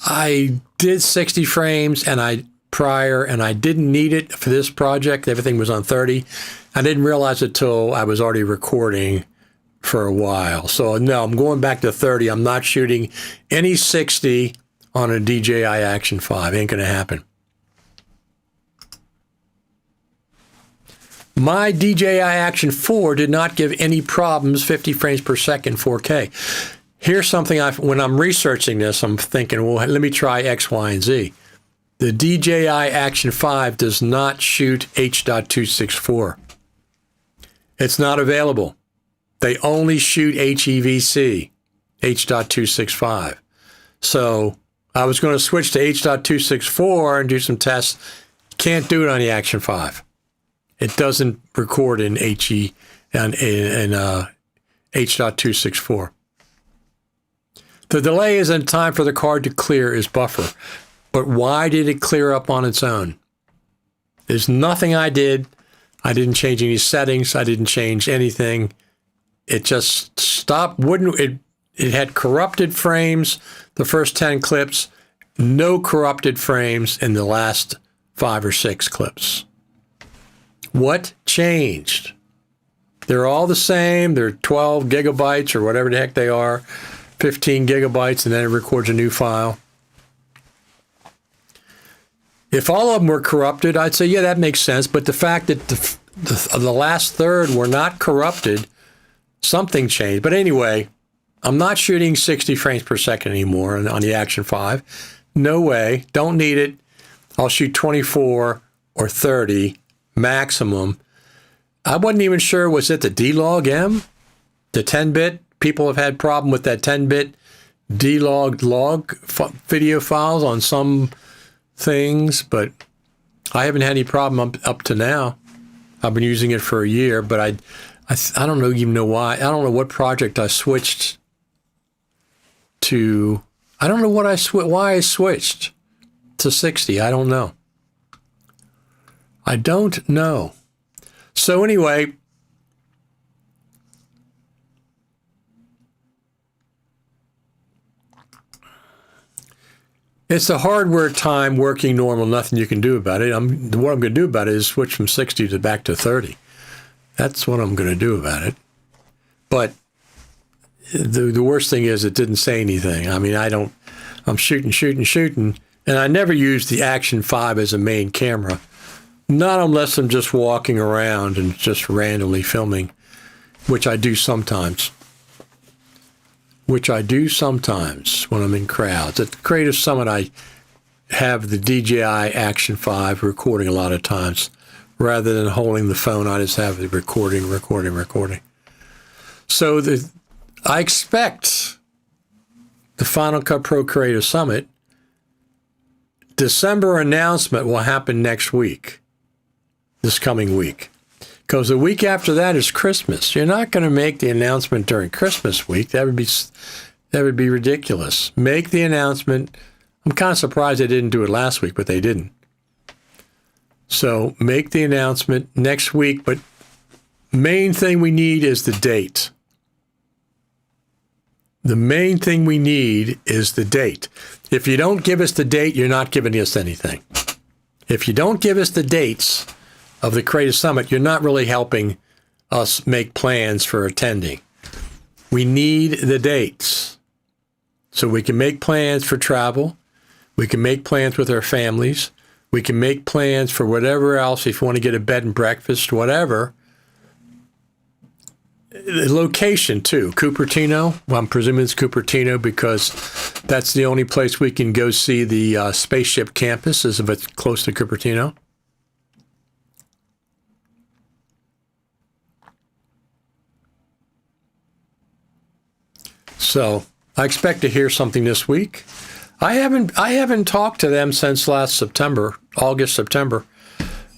I did 60 frames and I didn't need it for this project. Everything was on 30. I didn't realize it till I was already recording for a while. So no, I'm going back to 30. I'm not shooting any 60 on a DJI Action 5. Ain't gonna happen. My DJI Action 4 did not give any problems, 50 frames per second, 4K. Here's something when I'm researching this, I'm thinking, well, let me try X, Y, and Z. The DJI Action 5 does not shoot H.264. It's not available. They only shoot HEVC, H.265. So I was going to switch to H.264 and do some tests. Can't do it on the Action 5. It doesn't record in H.264. The delay is in time for the card to clear is buffer. But why did it clear up on its own? There's nothing I did. I didn't change any settings. I didn't change anything. It just stopped. It had corrupted frames the first 10 clips, no corrupted frames in the last 5 or 6 clips. What changed? They're all the same. They're 12 gigabytes or whatever the heck they are, 15 gigabytes, and then it records a new file. If all of them were corrupted, I'd say, yeah, that makes sense. But the fact that the last third were not corrupted, something changed. But anyway, I'm not shooting 60 frames per second anymore on the Action 5. No way. Don't need it. I'll shoot 24 or 30 maximum. I wasn't even sure, was it the D-Log M? The 10-bit? People have had problem with that 10-bit D-Log video files on some things, but I haven't had any problem up to now. I've been using it for a year, but I don't even know why. I don't know what project I switched to. I don't know why I switched to 60. I don't know. I don't know. So anyway, it's a hardware time working normal, nothing you can do about it. What I'm going to do about it is switch from 60 to back to 30. That's what I'm going to do about it. But the worst thing is it didn't say anything. I mean, I'm shooting, and I never use the Action 5 as a main camera. Not unless I'm just walking around and just randomly filming, which I do sometimes. When I'm in crowds. At the Creative Summit, I have the DJI Action 5 recording a lot of times. Rather than holding the phone, I just have it recording. So I expect the Final Cut Pro Creative Summit, December announcement will happen next week. This coming week, because the week after that is Christmas. You're not going to make the announcement during Christmas week. That would be ridiculous. Make the announcement. I'm kind of surprised they didn't do it last week, but they didn't. So make the announcement next week. But main thing we need is the date. The main thing we need is the date. If you don't give us the date, you're not giving us anything. If you don't give us the dates of the Creative Summit, you're not really helping us make plans for attending. We need the dates so we can make plans for travel. We can make plans with our families. We can make plans for whatever else, if you want to get a bed and breakfast, whatever. The location, too. Cupertino. Well, I'm presuming it's Cupertino because that's the only place we can go see the spaceship campus, is if it's close to Cupertino. So I expect to hear something this week. I haven't talked to them since last September, September,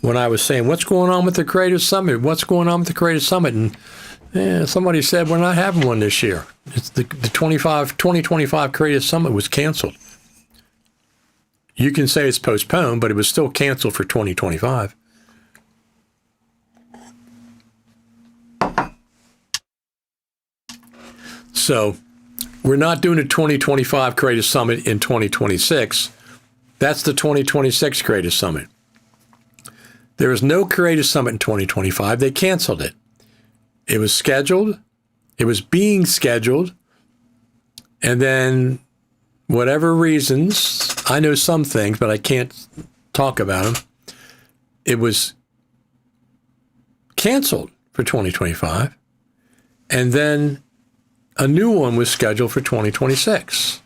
when I was saying, what's going on with the Creative Summit? What's going on with the Creative Summit? And somebody said, we're not having one this year. It's the 2025 Creative Summit was canceled. You can say it's postponed, but it was still canceled for 2025. So we're not doing a 2025 Creative Summit in 2026. That's the 2026 Creative Summit. There was no Creative Summit in 2025. They canceled it. It was scheduled. It was being scheduled. And then whatever reasons, I know some things, but I can't talk about them. It was canceled for 2025. And then a new one was scheduled for 2026.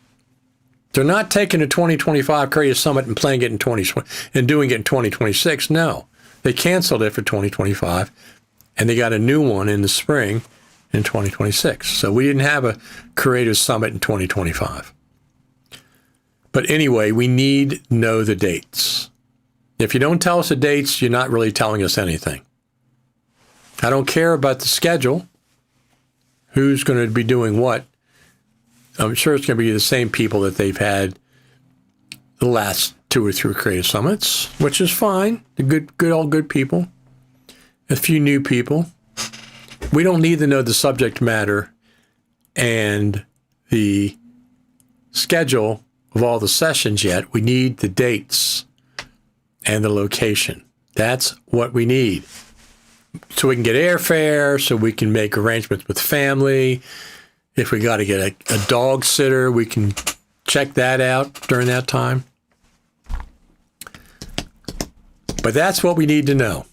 They're not taking a 2025 Creative Summit and playing it in 2020 and doing it in 2026. No, they canceled it for 2025, and they got a new one in the spring in 2026. So we didn't have a Creative Summit in 2025. But anyway, we need to know the dates. If you don't tell us the dates, you're not really telling us anything. I don't care about the schedule. Who's going to be doing what? I'm sure it's going to be the same people that they've had the last 2 or 3 Creative Summits, which is fine. The good people. A few new people. We don't need to know the subject matter and the schedule of all the sessions yet. We need the dates and the location. That's what we need. So we can get airfare, so we can make arrangements with family. If we got to get a dog sitter, we can check that out during that time. But that's what we need to know.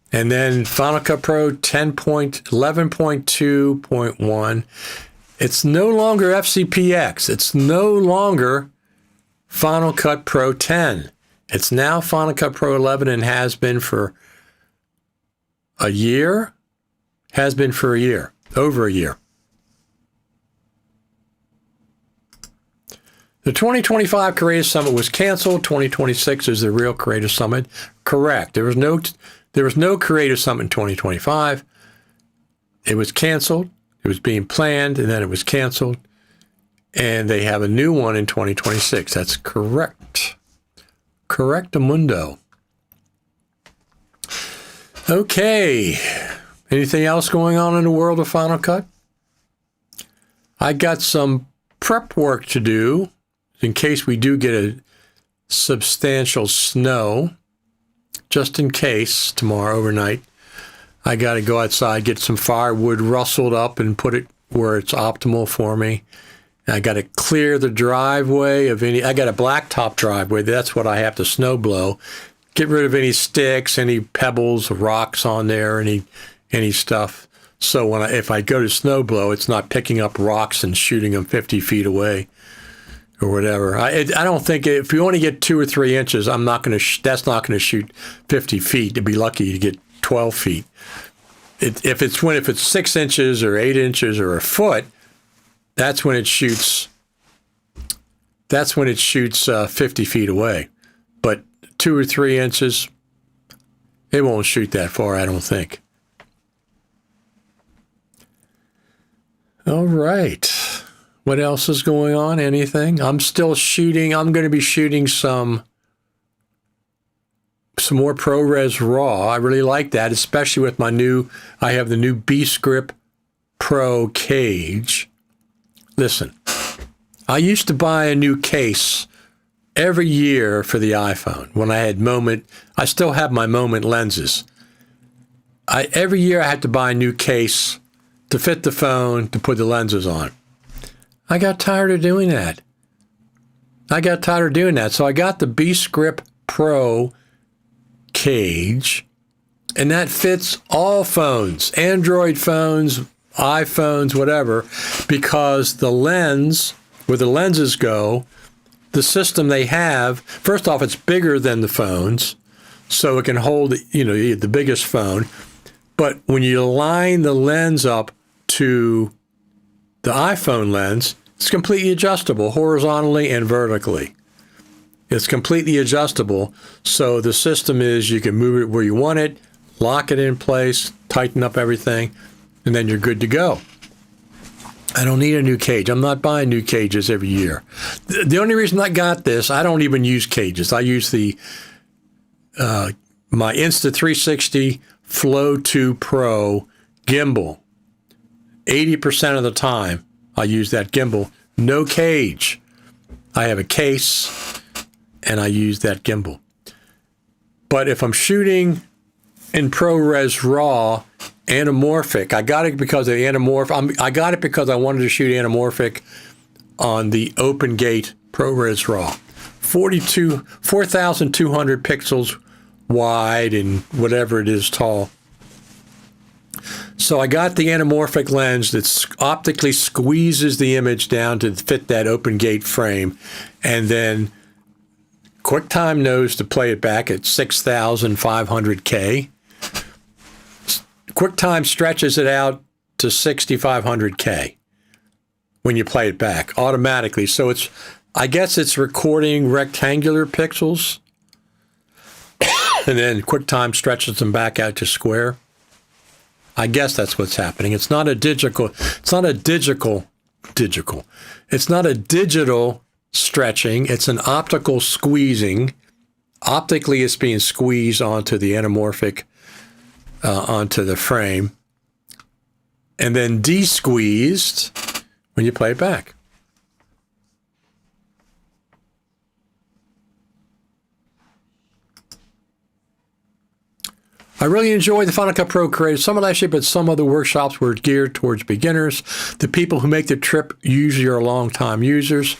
And then Final Cut Pro 11.2.1. It's no longer FCPX. It's no longer Final Cut Pro 10. It's now Final Cut Pro 11 and has been for a year. Has been for a year, over a year. The 2025 Creative Summit was canceled. 2026 is the real Creative Summit. Correct. There was no Creative Summit in 2025. It was canceled. It was being planned, and then it was canceled. And they have a new one in 2026. That's correct. Correctamundo. Okay. Anything else going on in the world of Final Cut? I got some prep work to do in case we do get a substantial snow. Just in case tomorrow overnight, I got to go outside, get some firewood rustled up and put it where it's optimal for me. I got to clear the driveway of any, I got a blacktop driveway. That's what I have to snow blow. Get rid of any sticks, any pebbles, rocks on there, any stuff. So if I go to snow blow, it's not picking up rocks and shooting them 50 feet away or whatever. I don't think if you only get 2 or 3 inches, that's not going to shoot 50 feet. To be lucky to get 12 feet. If it's 6 inches or 8 inches or a foot, that's when it shoots 50 feet away. But 2 or 3 inches, it won't shoot that far, I don't think. All right. What else is going on? Anything? I'm still shooting. I'm going to be shooting some more ProRes RAW. I really like that, especially with I have the new B-Script Pro cage. Listen, I used to buy a new case every year for the iPhone when I had I still have my Moment lenses. Every year I had to buy a new case to fit the phone to put the lenses on. I got tired of doing that. So I got the B-Script Pro cage, and that fits all phones, Android phones, iPhones, whatever, because the lens, where the lenses go, the system they have, first off, it's bigger than the phones, so it can hold, the biggest phone. But when you line the lens up to the iPhone lens, it's completely adjustable horizontally and vertically. It's completely adjustable. So the system is you can move it where you want it, lock it in place, tighten up everything, and then you're good to go. I don't need a new cage. I'm not buying new cages every year. The only reason I got this, I don't even use cages. I use my Insta360 Flow 2 Pro gimbal 80% of the time, I use that gimbal. No cage. I have a case, and I use that gimbal. But if I'm shooting in ProRes RAW, anamorphic, I got it because of I got it because I wanted to shoot anamorphic on the Open Gate ProRes RAW. 4,200 pixels wide and whatever it is tall. So I got the anamorphic lens that optically squeezes the image down to fit that Open Gate frame, and then QuickTime knows to play it back at 6,500K. QuickTime stretches it out to 6,500K when you play it back automatically. So I guess it's recording rectangular pixels, and then QuickTime stretches them back out to square. I guess that's what's happening. It's not a digital stretching. It's an optical squeezing. Optically, it's being squeezed onto the anamorphic, onto the frame, and then de-squeezed when you play it back. I really enjoyed the Final Cut Pro Creative Summit last year, but some other workshops were geared towards beginners. The people who make the trip usually are long-time users.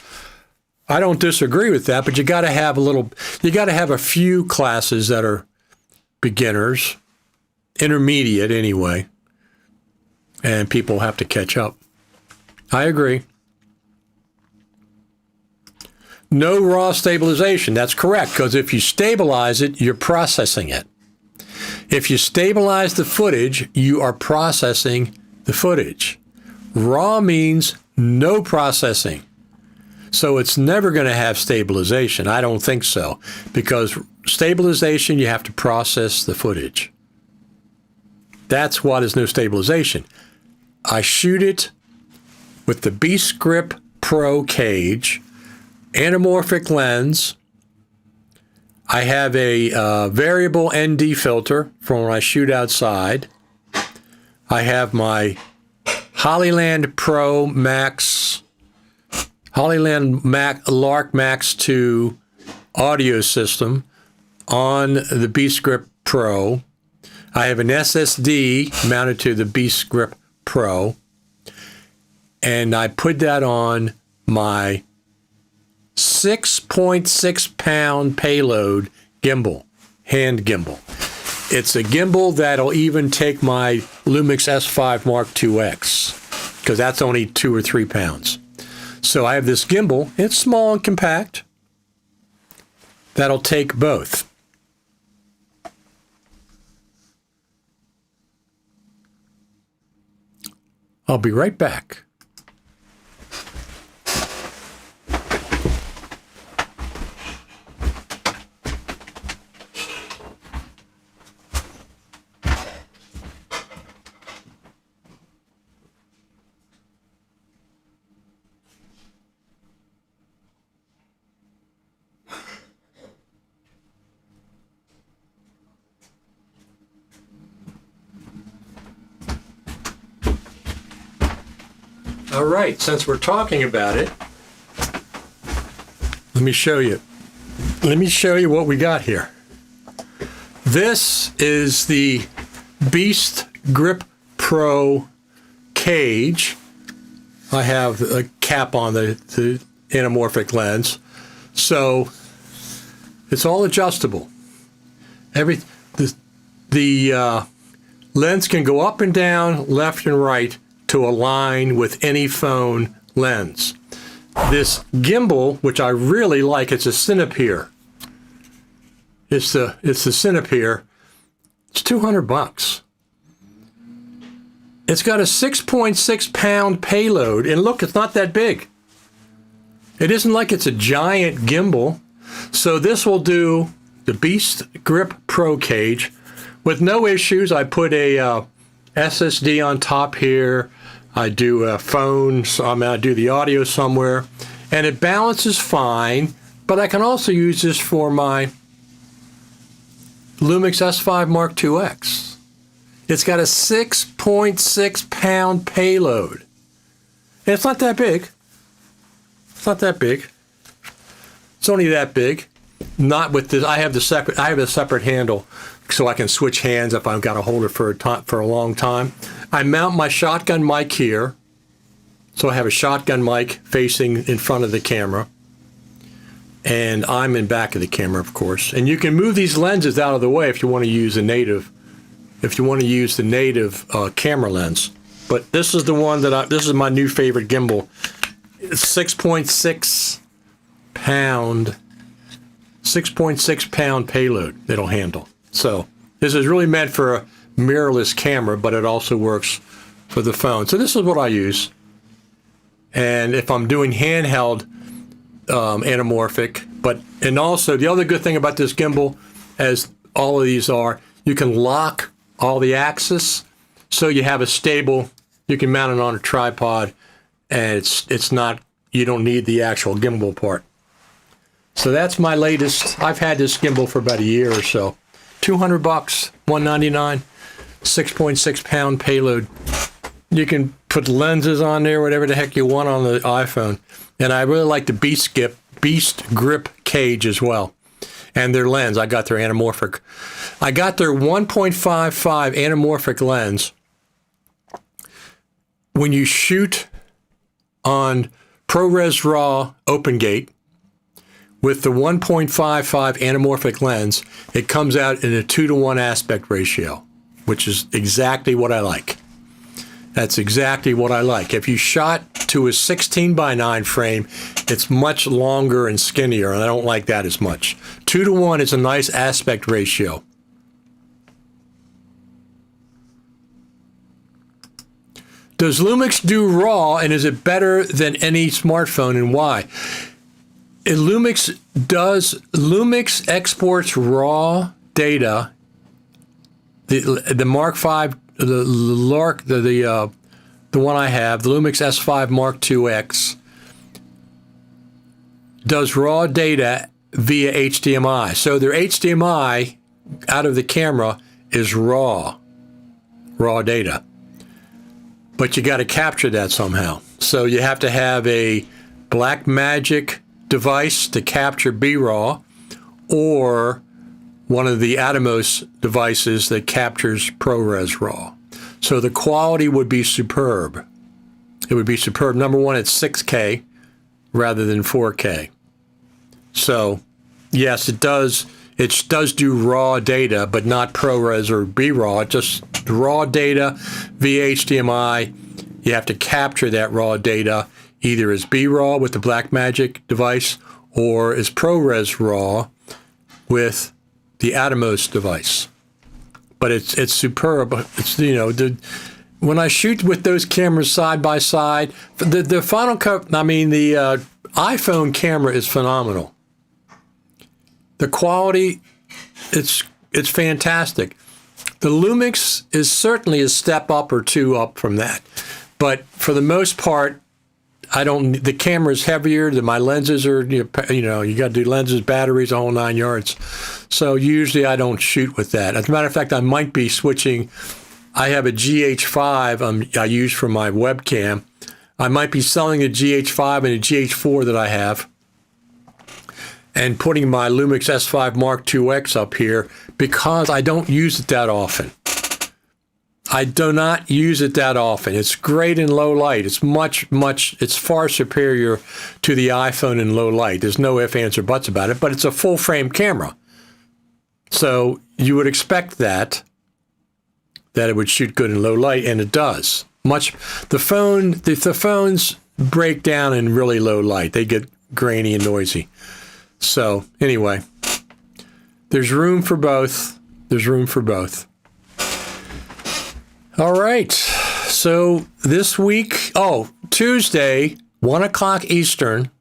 I don't disagree with that, but you got to have a few classes that are beginners, intermediate anyway, and people have to catch up. I agree. No raw stabilization. That's correct, because if you stabilize it, you're processing it. If you stabilize the footage, you are processing the footage. Raw means no processing. So it's never going to have stabilization. I don't think so. Because stabilization, you have to process the footage. That's what is no stabilization. I shoot it with the Beast Grip Pro cage, anamorphic lens. I have a variable ND filter for when I shoot outside. I have my Hollyland Pro Max, Lark Max 2 audio system on the Beast Grip Pro. I have an SSD mounted to the Beast Grip Pro, and I put that on my 6.6 pound payload gimbal, hand gimbal. It's a gimbal that'll even take my Lumix S5 Mark IIX, because that's only 2 or 3 pounds. So I have this gimbal, it's small and compact, that'll take both. I'll be right back. All right, since we're talking about it, let me show you. Let me show you what we got here. This is the Beast Grip Pro cage. I have a cap on the anamorphic lens, so it's all adjustable. The lens can go up and down, left and right, to align with any phone lens. This gimbal, which I really like, it's a Cinepeer. It's the Cinepeer. It's $200. It's got a 6.6 pound payload, and look, it's not that big. It isn't like it's a giant gimbal. So this will do the Beast Grip Pro cage with no issues. I put a SSD on top here. I do a phone, I do the audio somewhere, and it balances fine, but I can also use this for my Lumix S5 Mark IIX. It's got a 6.6 pound payload. And it's not that big. It's not that big. It's only that big. Not with this. I have a separate handle so I can switch hands if I've got to hold it for a long time. I mount my shotgun mic here. So I have a shotgun mic facing in front of the camera. And I'm in back of the camera, of course. And you can move these lenses out of the way if you want to use the native camera lens. But this is the one this is my new favorite gimbal. It's 6.6 pound payload it'll handle. So this is really meant for a mirrorless camera, but it also works for the phone. So this is what I use. And if I'm doing handheld anamorphic, and also the other good thing about this gimbal, as all of these are, you can lock all the axis, so you have a stable. You can mount it on a tripod, and it's not. You don't need the actual gimbal part. So that's my latest. I've had this gimbal for about a year or so. $200, $199, 6.6 pound payload. You can put lenses on there, whatever the heck you want on the iPhone. And I really like the Beast Grip cage as well. And their lens. I got their anamorphic. I got their 1.55 anamorphic lens. When you shoot on ProRes RAW OpenGate with the 1.55 anamorphic lens, it comes out in a 2:1 aspect ratio, which is exactly what I like. That's exactly what I like. If you shot to a 16:9 frame, it's much longer and skinnier, and I don't like that as much. 2:1 is a nice aspect ratio. Does Lumix do RAW, and is it better than any smartphone, and why? Lumix exports RAW data. The Mark V, the one I have, the Lumix S5 Mark IIX, does raw data via HDMI. So their HDMI out of the camera is raw data. But you got to capture that somehow. So you have to have a Blackmagic device to capture B-RAW, or one of the Atomos devices that captures ProRes RAW. So the quality would be superb. It would be superb. Number one, it's 6K rather than 4K. So yes, it does do raw data, but not ProRes or B-RAW. It just raw data via HDMI. You have to capture that raw data either as B-RAW with the Blackmagic device or as ProRes RAW with the Atomos device. But it's superb. It's, when I shoot with those cameras side by side, the Final Cut, the iPhone camera is phenomenal. The quality, it's fantastic. The Lumix is certainly a step up or two up from that. But for the most part, the camera's heavier, my lenses are, you got to do lenses, batteries, a whole 9 yards. So usually I don't shoot with that. As a matter of fact, I might be switching. I have a GH5 I use for my webcam. I might be selling a GH5 and a GH4 that I have and putting my Lumix S5 Mark IIX up here because I don't use it that often. I do not use it that often. It's great in low light. It's it's far superior to the iPhone in low light. There's no ifs, ands, or buts about it, but it's a full frame camera. So you would expect that it would shoot good in low light, and it does. The phones break down in really low light. They get grainy and noisy. So anyway, there's room for both. All right. So this week, Tuesday, 1 o'clock Eastern,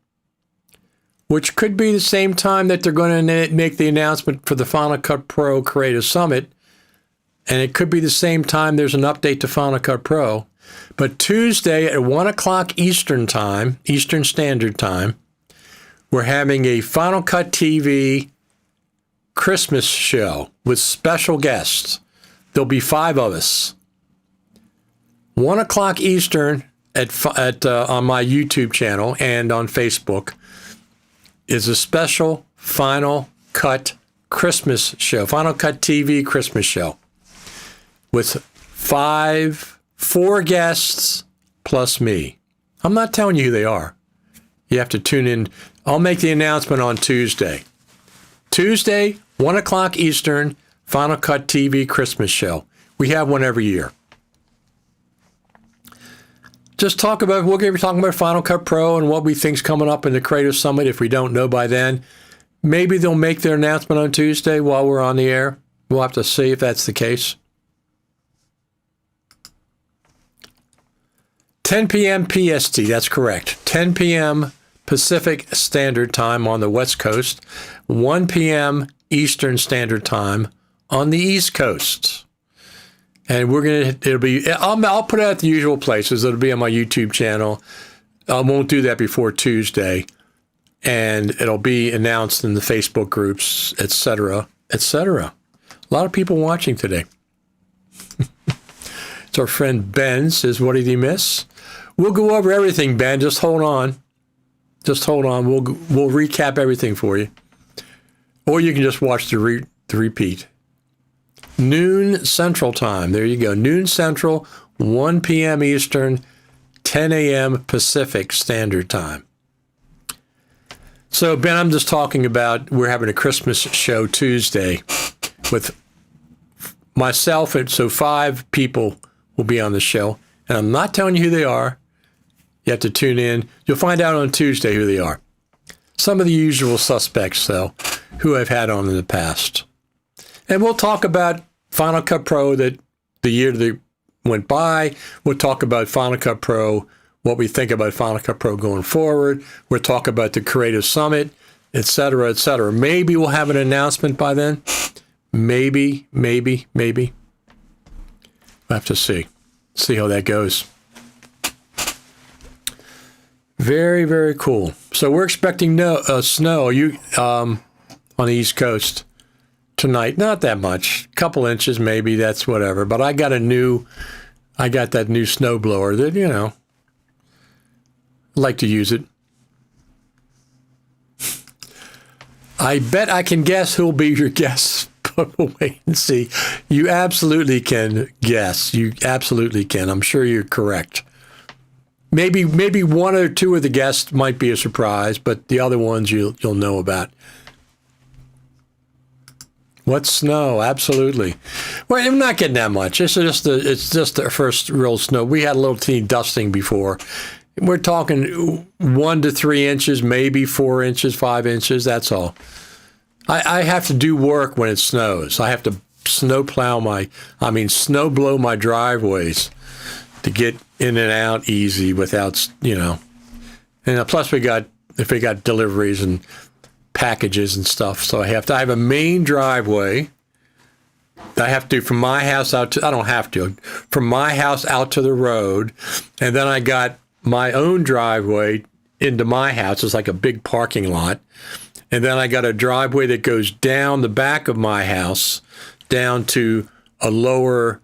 which could be the same time that they're going to make the announcement for the Final Cut Pro Creative Summit. And it could be the same time there's an update to Final Cut Pro. But Tuesday at 1 o'clock Eastern time, Eastern Standard Time, we're having a Final Cut TV Christmas show with special guests. There'll be 5 of us. 1 o'clock Eastern on my YouTube channel and on Facebook is a special Final Cut Christmas show, Final Cut TV Christmas show with 4 guests plus me. I'm not telling you who they are. You have to tune in. I'll make the announcement on Tuesday. Tuesday, 1 o'clock Eastern, Final Cut TV Christmas show. We have one every year. We'll be talking about Final Cut Pro and what we think's coming up in the Creative Summit if we don't know by then. Maybe they'll make their announcement on Tuesday while we're on the air. We'll have to see if that's the case. 10 p.m. PST, that's correct. 10 p.m. Pacific Standard Time on the West Coast, 1 p.m. Eastern Standard Time on the East Coast. And I'll put it at the usual places. It'll be on my YouTube channel. I won't do that before Tuesday. And it'll be announced in the Facebook groups, etc., etc. A lot of people watching today. It's our friend Ben says, what did he miss? We'll go over everything, Ben. Just hold on. Just hold on. We'll recap everything for you. Or you can just watch the repeat. Noon Central Time. There you go. Noon Central, 1 p.m. Eastern, 10 a.m. Pacific Standard Time. So, Ben, I'm just talking about we're having a Christmas show Tuesday with myself. And so 5 people will be on the show. And I'm not telling you who they are. You have to tune in. You'll find out on Tuesday who they are. Some of the usual suspects, though, who I've had on in the past. And we'll talk about Final Cut Pro, that the year that went by. We'll talk about Final Cut Pro, what we think about Final Cut Pro going forward. We'll talk about the Creative Summit, et cetera, et cetera. Maybe we'll have an announcement by then. Maybe. We'll have to see how that goes. Very, very cool. So we're expecting snow on the East Coast tonight. Not that much, a couple inches maybe. That's whatever. But I got that new snowblower that like to use it. I bet I can guess who'll be your guest. But we'll wait and see. You absolutely can guess. You absolutely can. I'm sure you're correct. Maybe 1 or 2 of the guests might be a surprise, but the other ones you'll know about. What snow? Absolutely. Well, I'm not getting that much. It's just the first real snow. We had a little teeny dusting before. We're talking 1 to 3 inches, maybe 4 inches, 5 inches. That's all. I have to do work when it snows. I have to snow blow my driveways to get in and out easy without, And plus if we got deliveries and packages and stuff. So I have a main driveway. I have to, from my house from my house out to the road. And then I got my own driveway into my house. It's like a big parking lot. And then I got a driveway that goes down the back of my house, down to a lower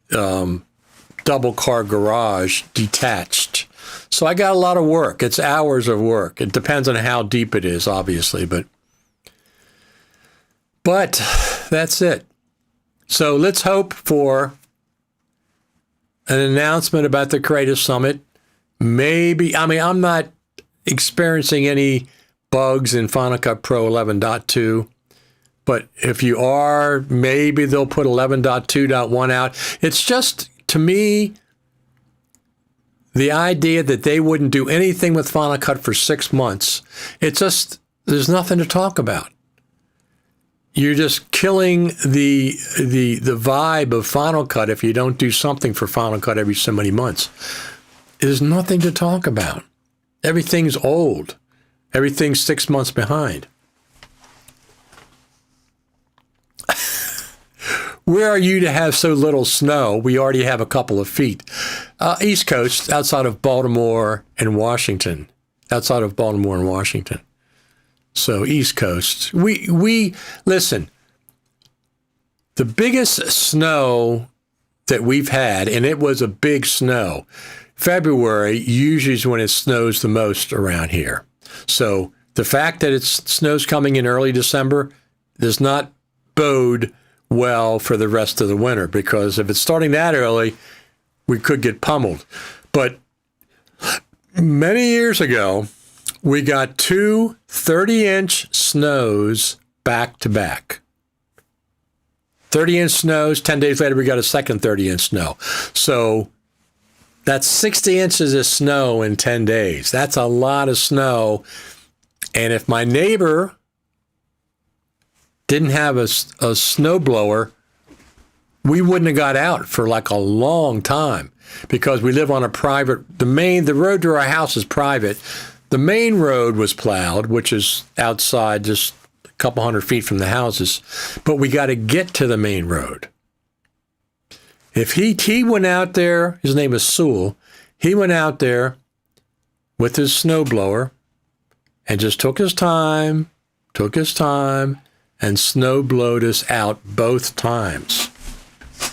double car garage, detached. So I got a lot of work. It's hours of work. It depends on how deep it is, obviously, but that's it. So let's hope for an announcement about the Creative Summit. Maybe, I'm not experiencing any bugs in Final Cut Pro 11.2, but if you are, maybe they'll put 11.2.1 out. It's just, to me, the idea that they wouldn't do anything with Final Cut for 6 months, it's just, there's nothing to talk about. You're just killing the vibe of Final Cut if you don't do something for Final Cut every so many months. There's nothing to talk about. Everything's old. Everything's 6 months behind. Where are you to have so little snow? We already have a couple of feet. East Coast, outside of Baltimore and Washington. So East Coast. We listen. The biggest snow that we've had, and it was a big snow. February usually is when it snows the most around here. So the fact that snow's coming in early December does not bode well for the rest of the winter, because if it's starting that early, we could get pummeled. But many years ago, we got two 30-inch snows back to back. 30-inch snows, 10 days later, we got a second 30-inch snow. So that's 60 inches of snow in 10 days. That's a lot of snow. And if my neighbor didn't have a snowblower, we wouldn't have got out for like a long time, because we live on a private, the road to our house is private. The main road was plowed, which is outside just a couple hundred feet from the houses, but we got to get to the main road. If he went out there, his name is Sewell, he went out there with his snowblower and just took his time, and snow blowed us out both times.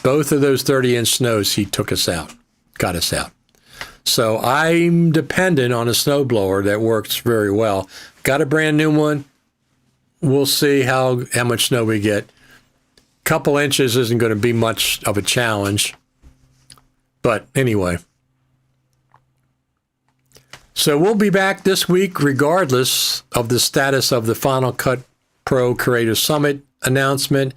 Both of those 30-inch snows, he took us out, got us out. So I'm dependent on a snowblower that works very well. Got a brand new one. We'll see how much snow we get. Couple inches isn't going to be much of a challenge. But anyway. So we'll be back this week regardless of the status of the Final Cut Pro Creator Summit announcement,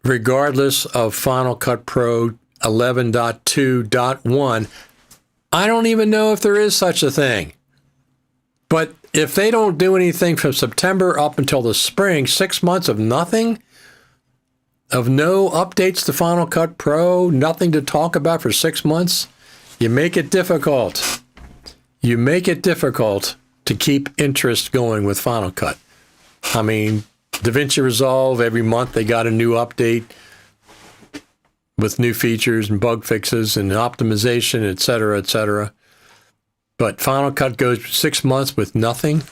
regardless of Final Cut Pro 11.2.1. I don't even know if there is such a thing. But if they don't do anything from September up until the spring, 6 months of nothing, of no updates to Final Cut Pro, nothing to talk about for 6 months, you make it difficult. You make it difficult to keep interest going with Final Cut. I mean, DaVinci Resolve, every month they got a new update with new features and bug fixes and optimization, et cetera, et cetera. But Final Cut goes 6 months with nothing.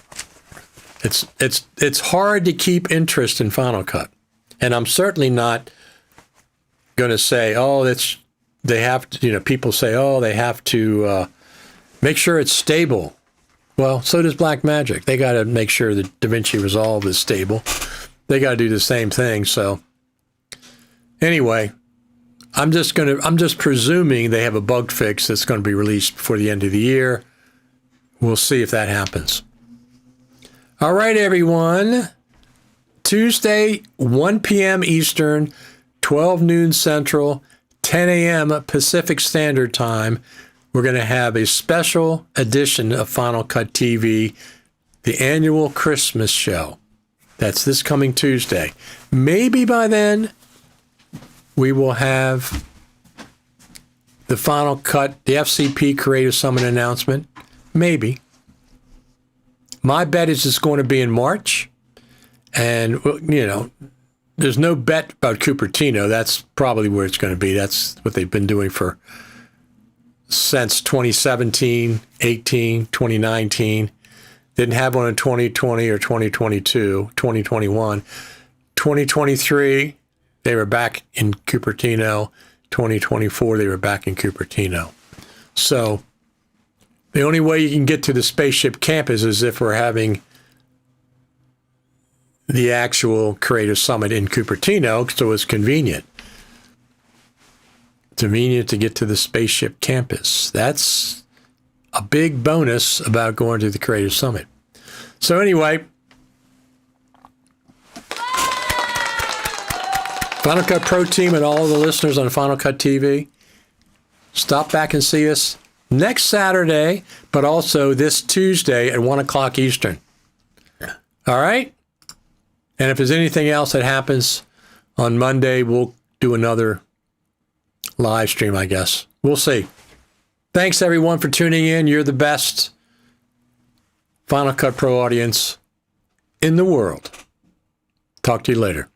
It's hard to keep interest in Final Cut. And I'm certainly not going to say, they have to, people say, they have to make sure it's stable. Well, so does Blackmagic. They got to make sure that DaVinci Resolve is stable. They got to do the same thing. So anyway, I'm just presuming they have a bug fix that's going to be released before the end of the year. We'll see if that happens. All right, everyone. Tuesday, 1 p.m. Eastern, 12 noon Central, 10 a.m. Pacific Standard Time. We're going to have a special edition of Final Cut TV, the annual Christmas show. That's this coming Tuesday. Maybe by then, we will have the Final Cut, the FCP Creator Summit announcement. Maybe. My bet is it's going to be in March. And, there's no bet about Cupertino. That's probably where it's going to be. That's what they've been doing since 2017, 18, 2019. Didn't have one in 2020 or 2022, 2021. 2023, they were back in Cupertino. 2024, they were back in Cupertino. So the only way you can get to the Spaceship Campus is if we're having the actual Creator Summit in Cupertino, so it's convenient. Convenient to get to the Spaceship Campus. That's a big bonus about going to the Creator Summit. So anyway, Final Cut Pro team and all the listeners on Final Cut TV, stop back and see us next Saturday, but also this Tuesday at 1 o'clock Eastern. All right? And if there's anything else that happens on Monday, we'll do another live stream, I guess. We'll see. Thanks, everyone, for tuning in. You're the best Final Cut Pro audience in the world. Talk to you later.